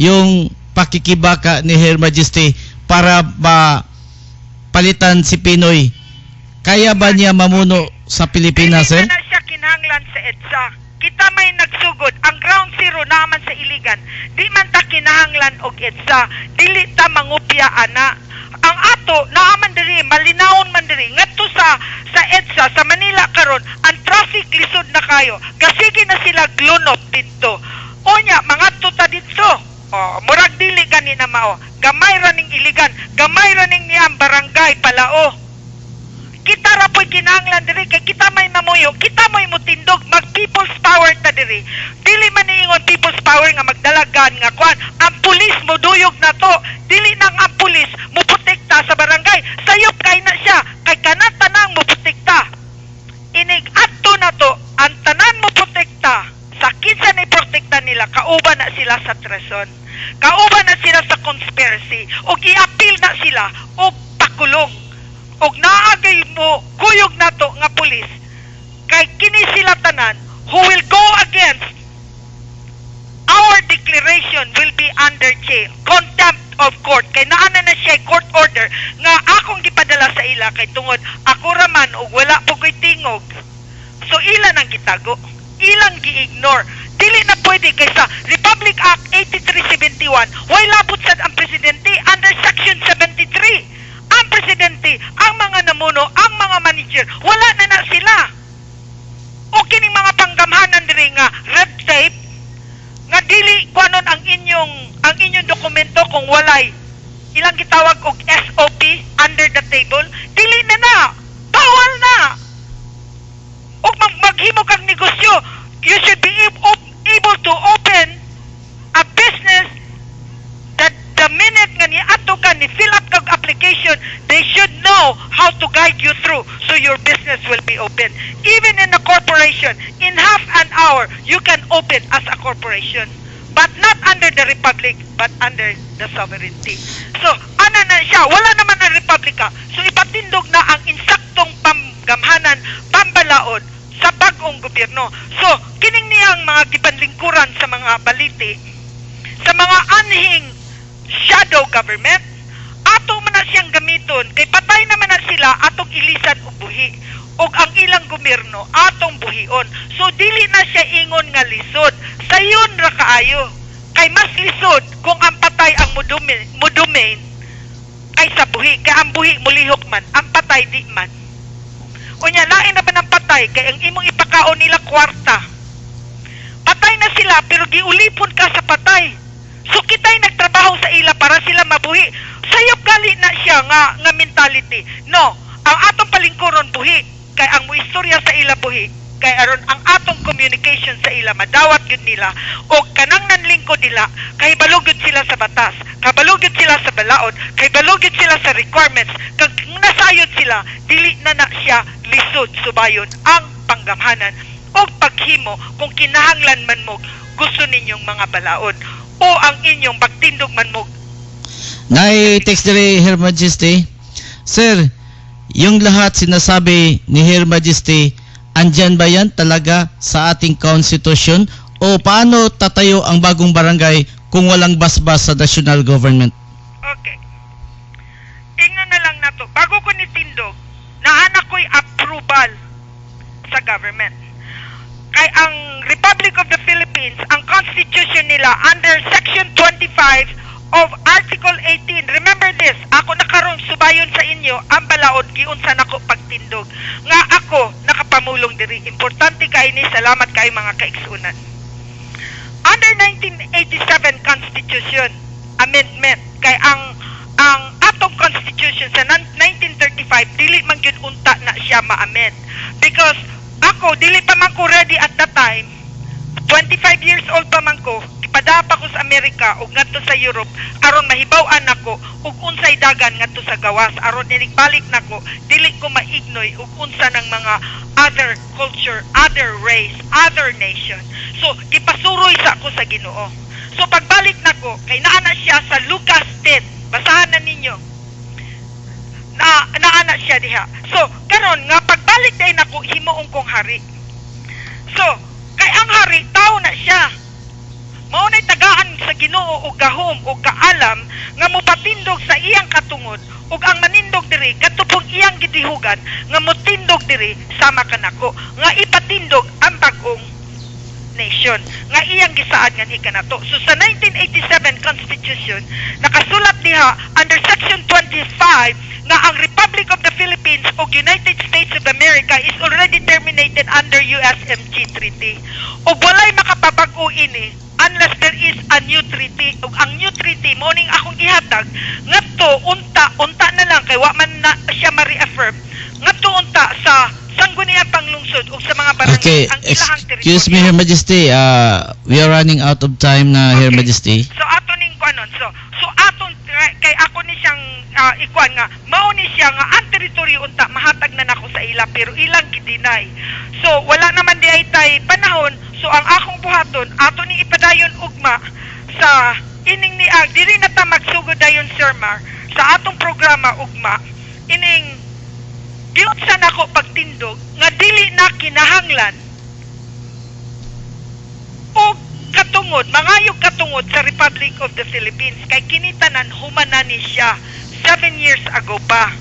Speaker 2: yung pakikibaka ni Her Majesty para palitan si Pinoy. Kaya ba niya mamuno sa Pilipinas, sir?
Speaker 1: Dili na siya kinahanglan sa EDSA. Kita may nagsugod. Ang ground zero naman sa Iligan. Di man ta kinahanglan og EDSA. Dili ta mangupya ana. Ang ato, naaman diri, malinawon man diri. Ngadto sa EDSA, sa Manila karon, ang traffic lisod na kayo. Gasigi na sila glunot dito. Onya, mangadto ta dito. Murag dili gani na mao. Gamay ra ning Iligan. Gamay ra ning niyang barangay palao. Kita ra po'y kinahanglan diri kay kita may mamuyo, kita may mutindog, mag people's power ta diri. Dili man niingon people's power nga magdalagan nga kwan. Ang pulis mo duyog na to. Dili nang ang pulis mo protekta sa barangay. Sayop kay na siya kay kanang tanang mo protekta. Inig adto na to, ang tanan mo protekta. Sa kinsa ni protekta nila, kauban na sila sa treason. Kauban na sila sa conspiracy. O i-appeal na sila o pakulong. Og naagay mo kuyog nato nga pulis kay kini sila tanan who will go against our declaration will be under jail, contempt of court. Kay naana na siya court order nga akong gipadala sa ila kay tungod ako raman og wala po ko'y tingog. So ila nang gitago, ilang gi-ignore. Dili na pwede kay sa Republic Act 8371 way labot sad ang presidente under section 73. Ang presidente, ang mga namuno, ang mga manager, wala na sila. O kining mga panggamhanan diri nga red tape nga dili kuanon ang inyong dokumento kung walay ilang gitawag og SOP under the table, dili na. Bawal na. O maghimo kang negosyo, you should be able to open a business that the minute nga ni ato ka ni fill up kag application, they should know how to guide you through so your business will be open. Even in a corporation, in half an hour, you can open as a corporation. But not under the republic, but under the sovereignty. So, ana na siya, wala naman ang republika. So, ipatindog na ang insaktong pamgamhanan, pambalaod sa bagong gobyerno. So, kining niyang mga gipanlingkuran sa mga baliti, sa mga anhing shadow government, ato man na siyang gamiton kay patay naman na sila atong ilisan og buhi og ang ilang gobyerno atong buhion. So dili na siya ingon nga lisod, sayon ra kaayo kay mas lisod kung ang patay ang mudumain kaysa buhi. Kay ang buhi mulihok man, ang patay di man. Unya lain na ba ng patay kay ang imong ipakaon nila kwarta, patay na sila pero giulipon ka sa patay. So kita'y nagtrabaho sa ila para sila mabuhi. Sayop gali na siya nga mentality. No, ang atong palingkuron buhi kay ang muistorya sa ila buhi kay aron ang atong communication sa ila madawat gyud nila o kanang nanlingkod nila kay balugod sila sa batas, kay balugod sila sa balaod, kay balugod sila sa requirements. Kag nasayod sila, dili na siya lisod subayon ang panggamhanan o paghimo kung kinahanglan man mo gusto ninyong mga balaod o ang inyong pagtindog man mo.
Speaker 2: Nai-text dire, Her Majesty. Sir, yung lahat sinasabi ni Her Majesty, andyan ba yan talaga sa ating constitution? O paano tatayo ang bagong barangay kung walang basbas sa national government?
Speaker 1: Okay. Ingnan na lang na to. Bago ko nitindog, naanak ko'y approval sa government. Kay ang Republic of the Philippines, ang constitution nila under section 25 of Article 18. Remember remember this, ako nakaroon subayon sa inyo ang balaod giunsa nako pagtindog nga ako nakapamulong diri. Importante kay ni, salamat kay mga kaigsunan. Under 1987 Constitution amendment kay ang atong constitution sa 1935 dili man gyud unta na siya ma-amend because ako dili pa man ko ready at that time. 25 years old pa man ko, ipada pa ko sa Amerika ug ngadto sa Europe aron mahibaw-an nako ug unsay dagan ngadto sa gawas aron balik nako dili ko maignoy ug unsa ng mga other culture, other race, other nation. So gipasuroy sa ako sa Ginoo. So pagbalik nako kay naa na siya sa Lucas 10. Basahan na ninyo. Naana siya diha. So karon nga pagbalik day nako himuong kong hari. So kay ang hari tao na siya. Mao nay tagaan sa Ginoo og gahom og kaalam nga mopatindog sa iyang katungod ug ang manindog diri katupog iyang gidihugan nga motindog diri sama kanako nga ipatindog ang bag-ong nation nga iyang gisaad nga kanato. So sa 1987 Constitution nakasulat diha under section 25 nga ang Republic of the Philippines o United States of America is already terminated under USMG Treaty. O walay makapabag-o ini unless there is a new treaty. O ang new treaty mo ning akong gihatag ngadto unta na lang kay wa man na siya ma-reaffirm ngadto unta sa sangguniang panglungsod o sa mga barangay
Speaker 2: Okay,
Speaker 1: ang ilahang
Speaker 2: excuse me, Her Majesty. We are running out of time na, Her
Speaker 1: Okay.
Speaker 2: Majesty.
Speaker 1: So ato ning kuanon. So aton kay ako ni siyang ikuan nga mao ni siya nga ang teritoryo unta mahatag na nako sa ila pero ilang gidinay. So wala naman di ay tay panahon. So ang akong buhaton ato ni ipadayon ugma sa ining ni diri na ta magsugod dayon Sir Mar sa atong programa ugma ining giunsa nako pagtindog nga dili na kinahanglan og katungod, mangayog katungod sa Republic of the Philippines kay kinitanan humana ni siya 7 years ago pa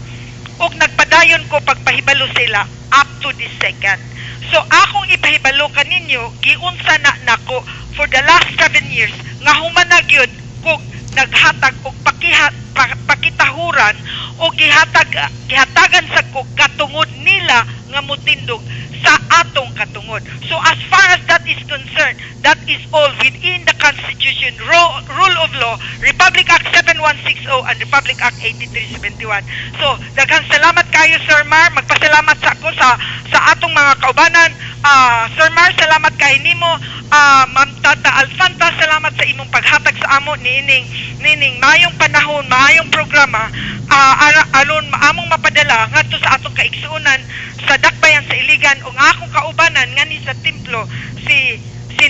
Speaker 1: ug nagpadayon ko pagpahibalo sila up to this second. So akong ipahibalo kaninyo giunsa na nako for the last 7 years nga humana gyud kog naghatag og pakitahuran o gihatagan sa kog katungod nila nga mutindog sa atong katungod. So as far as that is concerned, that is all within the Constitution, Rule of Law, Republic Act 7160 and Republic Act 8371. So daghang salamat kayo Sir Mar, magpasalamat sa ako sa atong mga kaubanan. Sir Mar, salamat kay nimo. Ma'am Tata Alfanta, salamat sa imong paghatag sa amo nining mayong panahon, mayong programa alon maamong mapadala ngadto sa atong kaigsuonan sa dakbayan sa Iligan ug akong kaubanan ngani sa templo si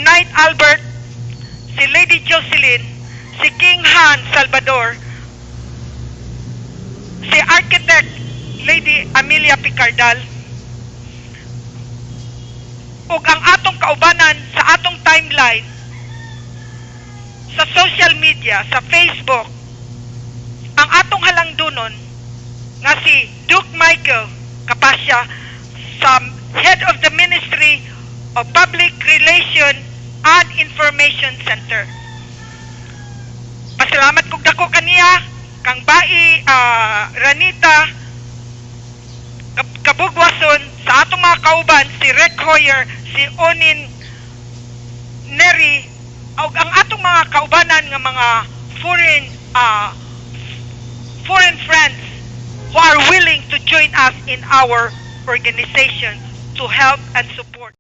Speaker 1: Knight Albert, si Lady Jocelyn, si King Han Salvador, si Architect Lady Amelia Picardal ug ang atong kaubanan sa atong timeline sa social media, sa Facebook, ang atong halangdunon nga si Duke Michael Kapasya sa Head of the Ministry of Public Relations and Information Center. Pasalamat kog dako kaniya kang bai Ranita Kabugwason sa atong mga kauban si Rick Hoyer, si Onin Neri ug ang atong mga kaubanan nga mga foreign friends who are willing to join us in our organization to help and support